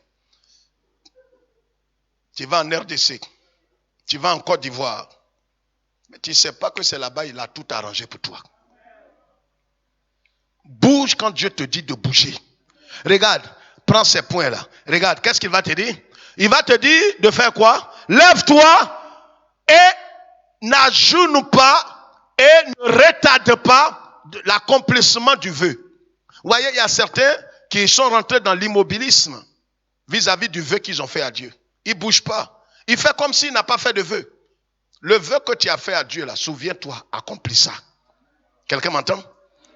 Tu vas en RDC. Tu vas en Côte d'Ivoire. Mais tu ne sais pas que c'est là-bas, il a tout arrangé pour toi. Bouge quand Dieu te dit de bouger. Regarde, prends ces points-là. Regarde, qu'est-ce qu'il va te dire? Il va te dire de faire quoi? Lève-toi et n'ajoute pas et ne retarde pas l'accomplissement du vœu. Vous voyez, il y a certains qui sont rentrés dans l'immobilisme vis-à-vis du vœu qu'ils ont fait à Dieu. Il ne bouge pas. Il fait comme s'il n'a pas fait de vœu. Le vœu que tu as fait à Dieu, là, souviens-toi, accomplis ça. Quelqu'un m'entend?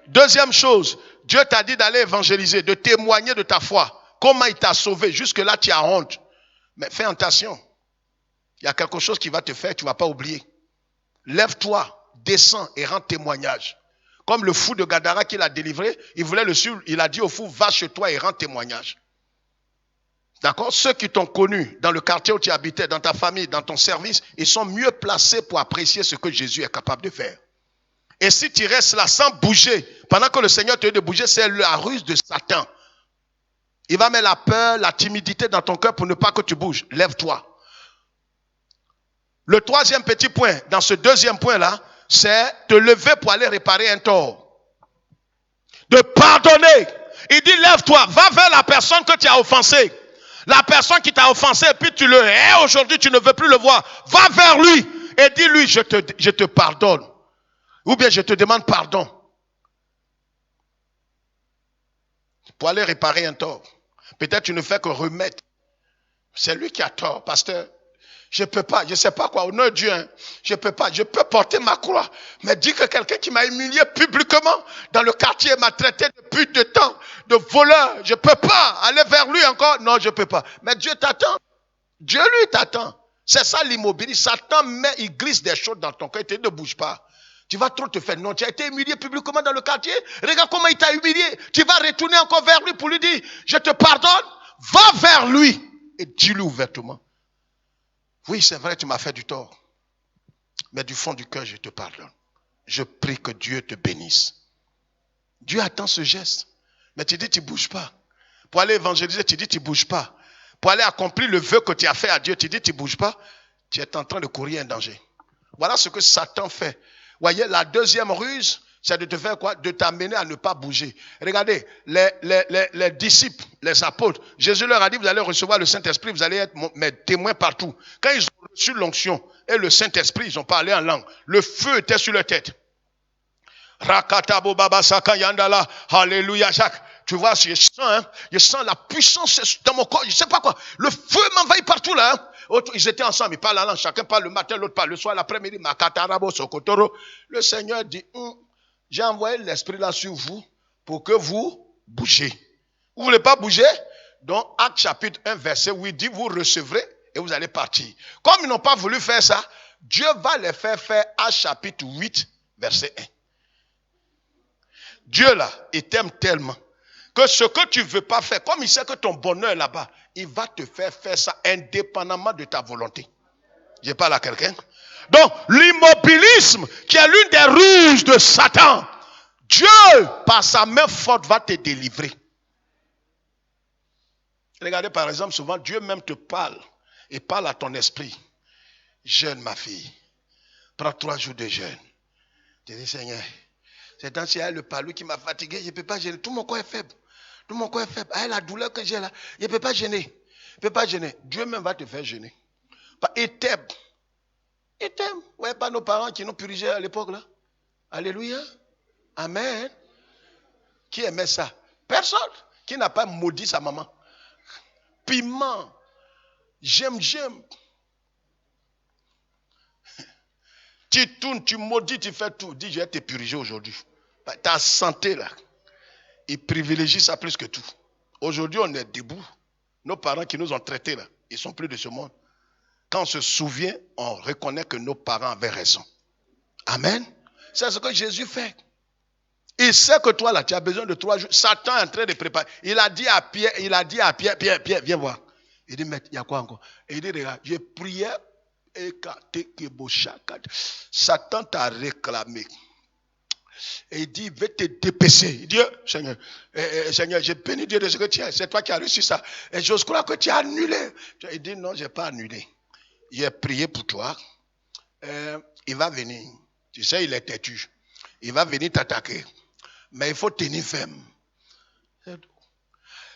Deuxième chose, Dieu t'a dit d'aller évangéliser, de témoigner de ta foi. Comment il t'a sauvé? Jusque-là, tu as honte. Mais fais attention. Il y a quelque chose qui va te faire, tu ne vas pas oublier. Lève-toi, descends et rends témoignage. Comme le fou de Gadara qui l'a délivré, il voulait le suivre, il a dit au fou, va chez toi et rends témoignage. D'accord? Ceux qui t'ont connu dans le quartier où tu habitais, dans ta famille, dans ton service, ils sont mieux placés pour apprécier ce que Jésus est capable de faire. Et si tu restes là sans bouger, pendant que le Seigneur te dit de bouger, c'est la ruse de Satan. Il va mettre la peur, la timidité dans ton cœur pour ne pas que tu bouges. Lève-toi. Le troisième petit point, dans ce deuxième point-là, c'est te lever pour aller réparer un tort. De pardonner. Il dit, lève-toi, va vers la personne que tu as offensée. La personne qui t'a offensé, et puis tu le hais aujourd'hui, tu ne veux plus le voir. Va vers lui et dis-lui, je te pardonne. Ou bien je te demande pardon. Pour aller réparer un tort. Peut-être tu ne fais que remettre. C'est lui qui a tort, pasteur. Je ne peux pas, je ne sais pas quoi, au nom de Dieu, hein, je ne peux pas, je peux porter ma croix. Mais dis que quelqu'un qui m'a humilié publiquement dans le quartier m'a traité de pute de temps, de voleur, je ne peux pas aller vers lui encore. Non, je ne peux pas. Mais Dieu t'attend. Dieu lui t'attend. C'est ça l'immobilisme. Satan il glisse des choses dans ton cœur, il ne bouge pas. Tu vas trop te faire. Non, tu as été humilié publiquement dans le quartier. Regarde comment il t'a humilié. Tu vas retourner encore vers lui pour lui dire, je te pardonne. Va vers lui et dis-lui ouvertement. Oui, c'est vrai, tu m'as fait du tort. Mais du fond du cœur, je te pardonne. Je prie que Dieu te bénisse. Dieu attend ce geste. Mais tu dis, tu ne bouges pas. Pour aller évangéliser, tu dis, tu ne bouges pas. Pour aller accomplir le vœu que tu as fait à Dieu, tu dis, tu ne bouges pas. Tu es en train de courir un danger. Voilà ce que Satan fait. Voyez, la deuxième ruse, c'est de te faire quoi? De t'amener à ne pas bouger. Regardez, les disciples, les apôtres, Jésus leur a dit, vous allez recevoir le Saint-Esprit, vous allez être mes témoins partout. Quand ils ont reçu l'onction et le Saint-Esprit, ils ont parlé en langue. Le feu était sur leur tête. Rakatabo Baba Saka Yandala, Alléluia Jacques. Tu vois, je sens la puissance dans mon corps, je ne sais pas quoi. Le feu m'envahit partout là. Hein. Ils étaient ensemble, ils parlent la langue, chacun parle le matin, l'autre parle le soir, l'après-midi, Makatarabo Sokotoro. Le Seigneur dit, j'ai envoyé l'esprit là sur vous pour que vous bougez. Vous ne voulez pas bouger? Donc, Acte chapitre 1, verset 8 dit, vous recevrez et vous allez partir. Comme ils n'ont pas voulu faire ça, Dieu va les faire faire Acte chapitre 8, verset 1. Dieu là, il t'aime tellement que ce que tu ne veux pas faire, comme il sait que ton bonheur est là-bas, il va te faire faire ça indépendamment de ta volonté. Je parle à quelqu'un. Donc, l'immobilisme, qui est l'une des ruses de Satan, Dieu, par sa main forte, va te délivrer. Regardez, par exemple, souvent, Dieu même te parle et parle à ton esprit. Jeûne, ma fille. Prends 3 jours de jeûne. Tu dis, Seigneur, c'est dans le palud qui m'a fatigué, je ne peux pas gêner. Tout mon corps est faible. Tout mon corps est faible. Ah, la douleur que j'ai là, je ne peux pas gêner. Je ne peux pas gêner. Dieu même va te faire gêner. Il t'aime. Il t'aime. Ouais, pas nos parents qui nous purgeaient à l'époque là. Alléluia. Amen. Qui aimait ça? Personne. Qui n'a pas maudit sa maman? Piment. J'aime. Tu tournes, tu maudis, tu fais tout. Dis, je vais te purger aujourd'hui. Ta santé là, ils privilégient ça plus que tout. Aujourd'hui, on est debout. Nos parents qui nous ont traités là, ils sont plus de ce monde. Quand on se souvient, on reconnaît que nos parents avaient raison. Amen. C'est ce que Jésus fait. Il sait que toi là, tu as besoin de 3 jours. Satan est en train de préparer. Il a dit à Pierre, Pierre, viens voir. Il dit, mais il y a quoi encore? Et il dit, regarde, j'ai prié. Satan t'a réclamé. Et il dit, il veut te dépêcher. Il dit, Seigneur, j'ai béni Dieu de ce que tu as. C'est toi qui as reçu ça. Et j'ose croire que tu as annulé. Il dit, non, je n'ai pas annulé. J'ai prié pour toi. Il va venir. Tu sais, il est têtu. Il va venir t'attaquer. Mais il faut tenir ferme.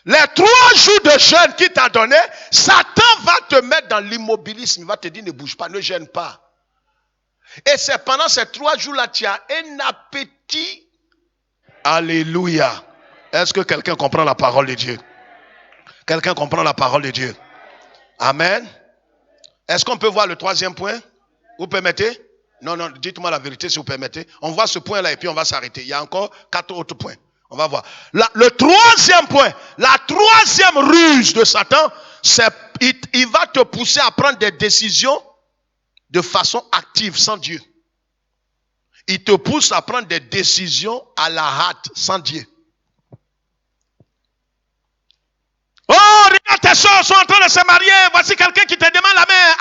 Les 3 jours de jeûne qu'il t'a donné, Satan va te mettre dans l'immobilisme. Il va te dire ne bouge pas, ne gêne pas. Et c'est pendant ces 3 jours-là, tu as un appétit. Alléluia. Est-ce que quelqu'un comprend la parole de Dieu? Quelqu'un comprend la parole de Dieu? Amen. Est-ce qu'on peut voir le 3e point? Vous permettez? Non, dites-moi la vérité si vous permettez. On voit ce point-là et puis on va s'arrêter. Il y a encore 4 autres points. On va voir. Le 3e point, la 3e ruse de Satan, c'est il va te pousser à prendre des décisions de façon active sans Dieu. Il te pousse à prendre des décisions à la hâte sans Dieu. Oh, regarde, tes soeurs sont en train de se marier. Voici quelqu'un qui te demande la main.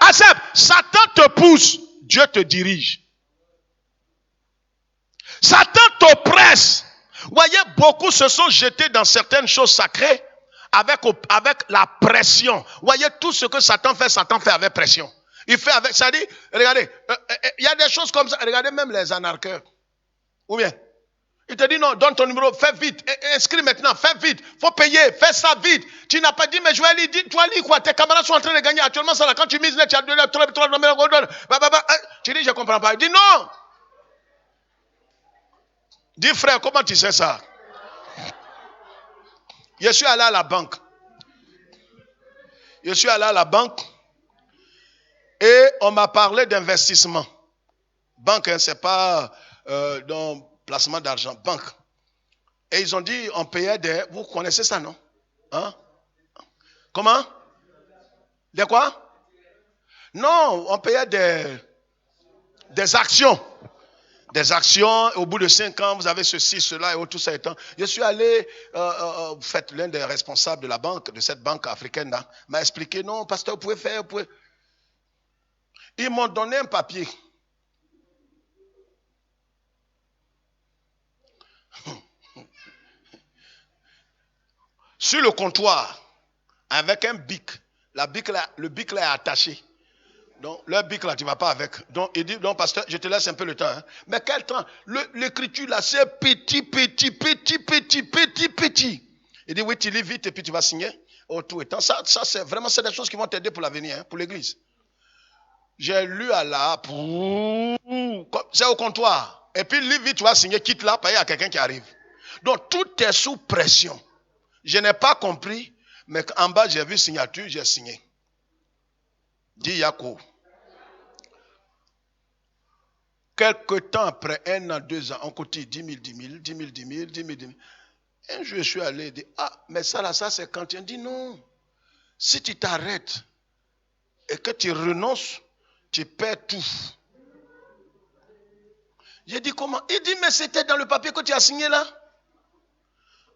Accepte. Satan te pousse. Dieu te dirige. Satan t'oppresse. Voyez, beaucoup se sont jetés dans certaines choses sacrées avec la pression. Voyez, tout ce que Satan fait avec pression. Il fait avec, ça dit, regardez, il y a des choses comme ça. Regardez même les anarcheurs. Ou bien, il te dit non, donne ton numéro, fais vite, inscris maintenant, fais vite, faut payer, fais ça vite. Tu n'as pas dit, mais je vais aller, toi, lis quoi, tes camarades sont en train de gagner actuellement ça là, quand tu mises, tu as donné, tu dis, je ne comprends pas. Il dit non. Dis frère, comment tu sais ça? Je suis allé à la banque. Et on m'a parlé d'investissement. Banque, hein, c'est pas dans placement d'argent. Banque. Et ils ont dit, on payait des... Vous connaissez ça, non? Hein? Comment? Des quoi? Non, on payait des actions. Des actions, au bout de 5 ans, vous avez ceci, cela et tout ça étant. Je suis allé, l'un des responsables de la banque, de cette banque africaine-là, m'a expliqué, non, pasteur, vous pouvez faire, vous pouvez... Ils m'ont donné un papier. Sur le comptoir, avec un bic. Le bic là est attaché. Donc, le bic là, tu ne vas pas avec. Donc, il dit, non, pasteur, je te laisse un peu le temps. Hein. Mais quel temps? L'écriture là, c'est petit. Il dit, oui, tu lis vite et puis tu vas signer. Oh, tout étant. Ça c'est vraiment, c'est des choses qui vont t'aider pour l'avenir, hein, pour l'église. J'ai lu à la, c'est au comptoir. Et puis, lis vite, tu vas signer, quitte là, payer à quelqu'un qui arrive. Donc, tout est sous pression. Je n'ai pas compris, mais en bas, j'ai vu signature, j'ai signé. Dit Yako. Quelque temps après, 1 an, 2 ans, on cotise 10 000. Un jour, je suis allé dire, mais ça là, ça c'est quand il dit non. Si tu t'arrêtes et que tu renonces, tu perds tout. J'ai dit comment? Il dit, mais c'était dans le papier que tu as signé là.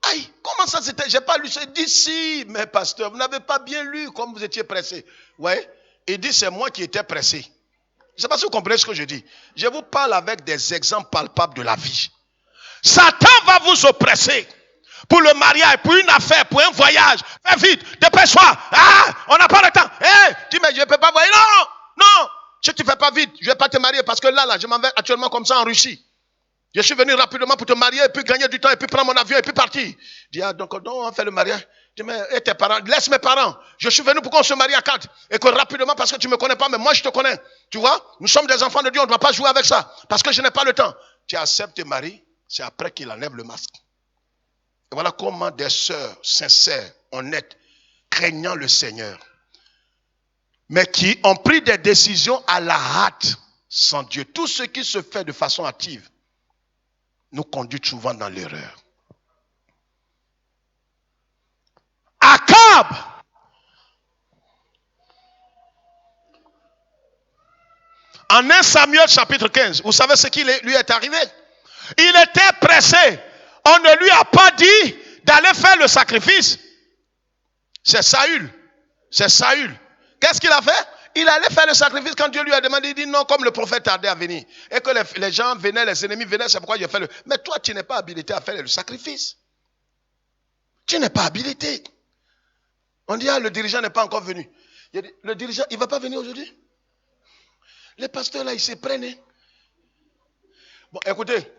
Aïe, comment ça c'était? J'ai pas lu ça. Il dit si, mais pasteur, vous n'avez pas bien lu comme vous étiez pressé. Ouais. Il dit, c'est moi qui étais pressé. Je ne sais pas si vous comprenez ce que je dis. Je vous parle avec des exemples palpables de la vie. Satan va vous oppresser pour le mariage, pour une affaire, pour un voyage. Fais vite, dépêche-toi. On n'a pas le temps. Dis, mais je ne peux pas voyager. Non. Si tu ne fais pas vite, je ne vais pas te marier parce que là, je m'en vais actuellement comme ça en Russie. Je suis venu rapidement pour te marier et puis gagner du temps et puis prendre mon avion et puis partir. Je dis, donc on fait le mariage. Je dis, mais et tes parents, laisse mes parents. Je suis venu pour qu'on se marie à 4. Et que rapidement, parce que tu ne me connais pas, mais moi je te connais. Tu vois, nous sommes des enfants de Dieu, on ne doit pas jouer avec ça. Parce que je n'ai pas le temps. Tu acceptes tes maris, c'est après qu'il enlève le masque. Et voilà comment des sœurs sincères, honnêtes, craignant le Seigneur, mais qui ont pris des décisions à la hâte sans Dieu. Tout ce qui se fait de façon active nous conduit souvent dans l'erreur. Akab, en 1 Samuel chapitre 15, vous savez ce qui lui est arrivé? Il était pressé. On ne lui a pas dit d'aller faire le sacrifice. C'est Saül. Qu'est-ce qu'il a fait? Il allait faire le sacrifice quand Dieu lui a demandé. Il dit non, comme le prophète tardait à venir. Et que les gens venaient, les ennemis venaient, c'est pourquoi il a fait le... Mais toi, tu n'es pas habilité à faire le sacrifice. Tu n'es pas habilité. On dit, le dirigeant n'est pas encore venu. Il dit, le dirigeant, il ne va pas venir aujourd'hui? Les pasteurs là, ils se prennent. Bon, écoutez,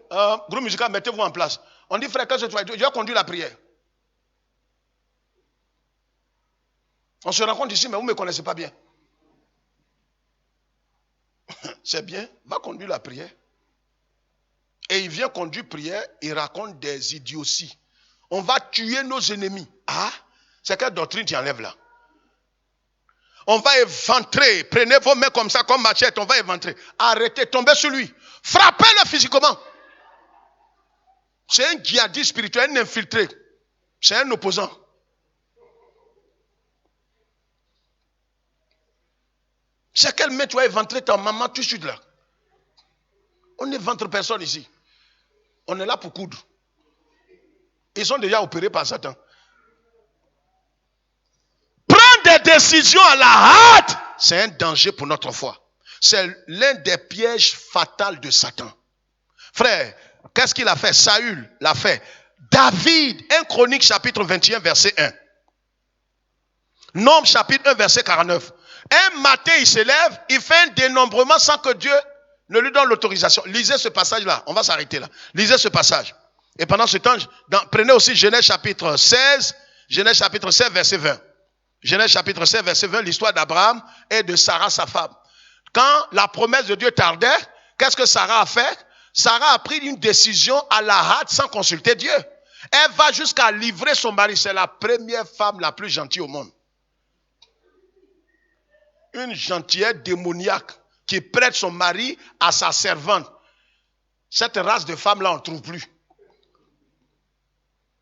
groupe musical, mettez-vous en place. On dit, frère, qu'est-ce que tu vas dire? Je vais conduire la prière. On se rencontre ici, mais vous ne me connaissez pas bien. C'est bien, va conduire la prière. Et il vient conduire prière, il raconte des idioties. On va tuer nos ennemis. Ah, c'est quelle doctrine tu enlèves là? On va éventrer. Prenez vos mains comme ça, comme machette, on va éventrer. Arrêtez, tombez sur lui. Frappez-le physiquement. C'est un djihadiste spirituel, un infiltré. C'est un opposant. C'est quelle main tu vas éventrer ta maman tout de suite là? On n'éventre personne ici. On est là pour coudre. Ils sont déjà opérés par Satan. Prendre des décisions à la hâte, c'est un danger pour notre foi. C'est l'un des pièges fatals de Satan. Frère, qu'est-ce qu'il a fait? Saül l'a fait. David, 1 Chronique chapitre 21 verset 1. Nombre chapitre 1 verset 49. Un matin il se lève, il fait un dénombrement sans que Dieu ne lui donne l'autorisation. Lisez ce passage là, on va s'arrêter là. Lisez ce passage. Et pendant ce temps, prenez aussi Genèse chapitre 16, Genèse chapitre 16 verset 20. Genèse chapitre 16 verset 20, l'histoire d'Abraham et de Sarah sa femme. Quand la promesse de Dieu tardait, qu'est-ce que Sarah a fait? Sarah a pris une décision à la hâte sans consulter Dieu. Elle va jusqu'à livrer son mari. C'est la première femme la plus gentille au monde. Une gentillesse démoniaque qui prête son mari à sa servante. Cette race de femmes-là, on ne trouve plus.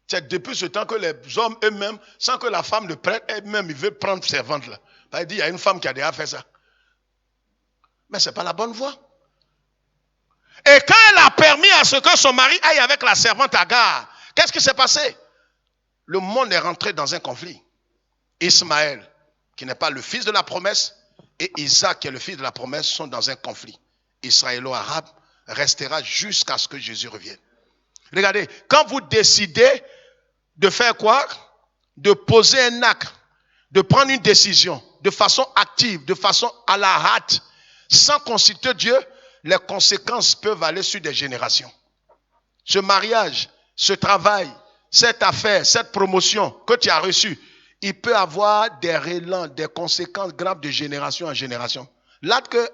C'est depuis ce temps que les hommes eux-mêmes, sans que la femme le prête, elle-même, ils veulent prendre servante là. Il dit, il y a une femme qui a déjà fait ça. Mais ce n'est pas la bonne voie. Et quand elle a permis à ce que son mari aille avec la servante Agar, qu'est-ce qui s'est passé? Le monde est rentré dans un conflit. Ismaël, qui n'est pas le fils de la promesse, et Isaac, qui est le fils de la promesse, sont dans un conflit. Israélo-arabe restera jusqu'à ce que Jésus revienne. Regardez, quand vous décidez de faire quoi? De poser un acte, de prendre une décision de façon active, de façon à la hâte, sans consulter Dieu, les conséquences peuvent aller sur des générations. Ce mariage, ce travail, cette affaire, cette promotion que tu as reçue, il peut avoir des relents, des conséquences graves de génération en génération. L'acte que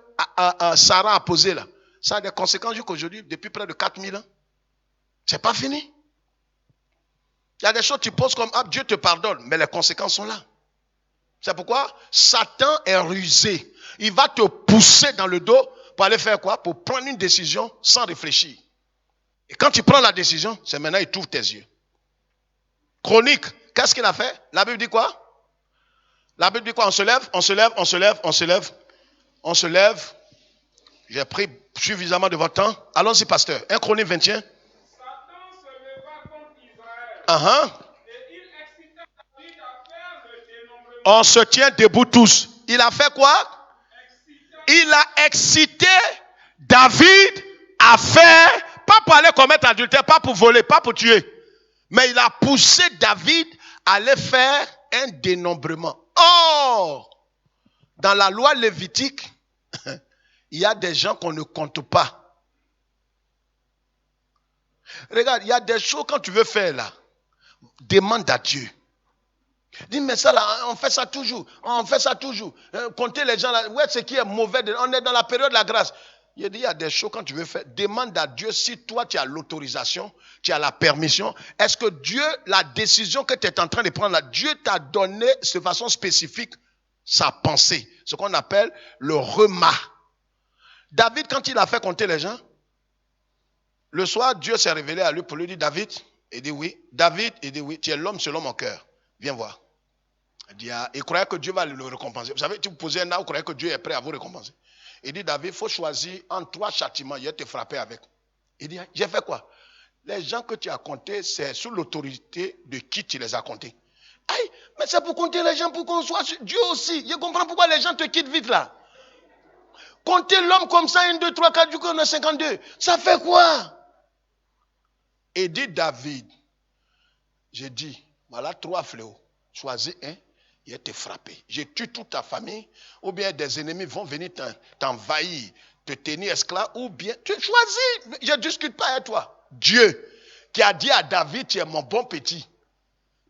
Sarah a posé là, ça a des conséquences jusqu'aujourd'hui, depuis près de 4000 ans. C'est pas fini. Il y a des choses que tu poses comme Dieu te pardonne, mais les conséquences sont là. C'est pourquoi Satan est rusé. Il va te pousser dans le dos pour aller faire quoi? Pour prendre une décision sans réfléchir. Et quand tu prends la décision, c'est maintenant il t'ouvre tes yeux. Chronique, qu'est-ce qu'il a fait? La Bible dit quoi? La Bible dit quoi? On se lève, on se lève, on se lève, on se lève, on se lève. J'ai pris suffisamment de votre temps. Allons-y, pasteur. 1 Chronique 21. Satan se leva contre Israël. Et il excita David à faire le dénombrement. On se tient debout tous. Il a fait quoi? Il a excité David à faire, pas pour aller commettre adultère, pas pour voler, pas pour tuer. Mais il a poussé David à aller faire un dénombrement. Or, dans la loi lévitique, il y a des gens qu'on ne compte pas. Regarde, il y a des choses quand tu veux faire là, demande à Dieu. Dis, mais ça là, on fait ça toujours. On fait ça toujours. Compter les gens là, ouais, ce qui est mauvais, on est dans la période de la grâce. Il dit, il y a des choses quand tu veux faire, demande à Dieu si toi tu as l'autorisation, tu as la permission. Est-ce que Dieu, la décision que tu es en train de prendre là, Dieu t'a donné de façon spécifique sa pensée. Ce qu'on appelle le remar. David, quand il a fait compter les gens, le soir, Dieu s'est révélé à lui pour lui dire, David, il dit oui. David, il dit oui, tu es l'homme selon mon cœur. Viens voir. Il croyait que Dieu va le récompenser. Vous savez, tu vous posez un an, vous croyez que Dieu est prêt à vous récompenser. Il dit, David, il faut choisir entre 3 châtiments. Il va te frapper avec. Il dit, j'ai fait quoi? Les gens que tu as comptés, c'est sous l'autorité de qui tu les as comptés. Aïe, mais c'est pour compter les gens pour qu'on soit Dieu aussi. Je comprends pourquoi les gens te quittent vite là. Compter l'homme comme ça, 1, 2, 3, 4, du coup on a 52. Ça fait quoi? Et dit David, j'ai dit, voilà 3 fléaux. Choisis un, il va te frapper. Je tue toute ta famille, ou bien des ennemis vont venir t'envahir, te tenir esclave, ou bien tu choisis. Je ne discute pas avec toi. Dieu qui a dit à David, tu es mon bon petit.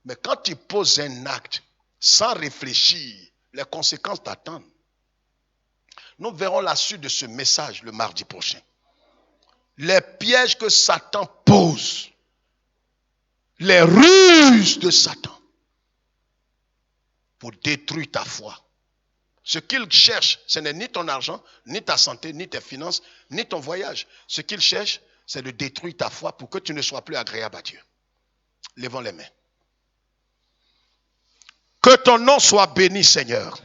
Mais quand tu poses un acte, sans réfléchir, les conséquences t'attendent. Nous verrons la suite de ce message le mardi prochain. Les pièges que Satan pose, les ruses de Satan pour détruire ta foi. Ce qu'il cherche, ce n'est ni ton argent, ni ta santé, ni tes finances, ni ton voyage. Ce qu'il cherche, c'est de détruire ta foi pour que tu ne sois plus agréable à Dieu. Lèvons les mains. Que ton nom soit béni, Seigneur.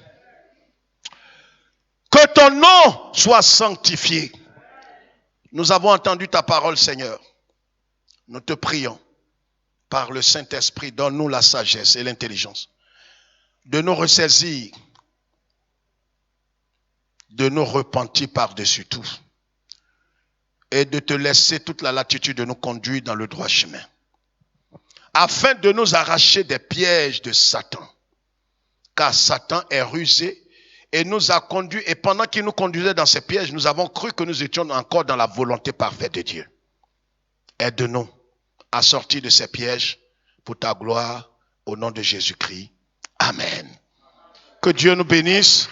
Que ton nom soit sanctifié. Nous avons entendu ta parole, Seigneur. Nous te prions, par le Saint-Esprit, donne-nous la sagesse et l'intelligence de nous ressaisir, de nous repentir par-dessus tout et de te laisser toute la latitude de nous conduire dans le droit chemin, afin de nous arracher des pièges de Satan, car Satan est rusé et nous a conduits, et pendant qu'il nous conduisait dans ces pièges, nous avons cru que nous étions encore dans la volonté parfaite de Dieu. Aide-nous à sortir de ces pièges pour ta gloire, au nom de Jésus-Christ. Amen. Que Dieu nous bénisse.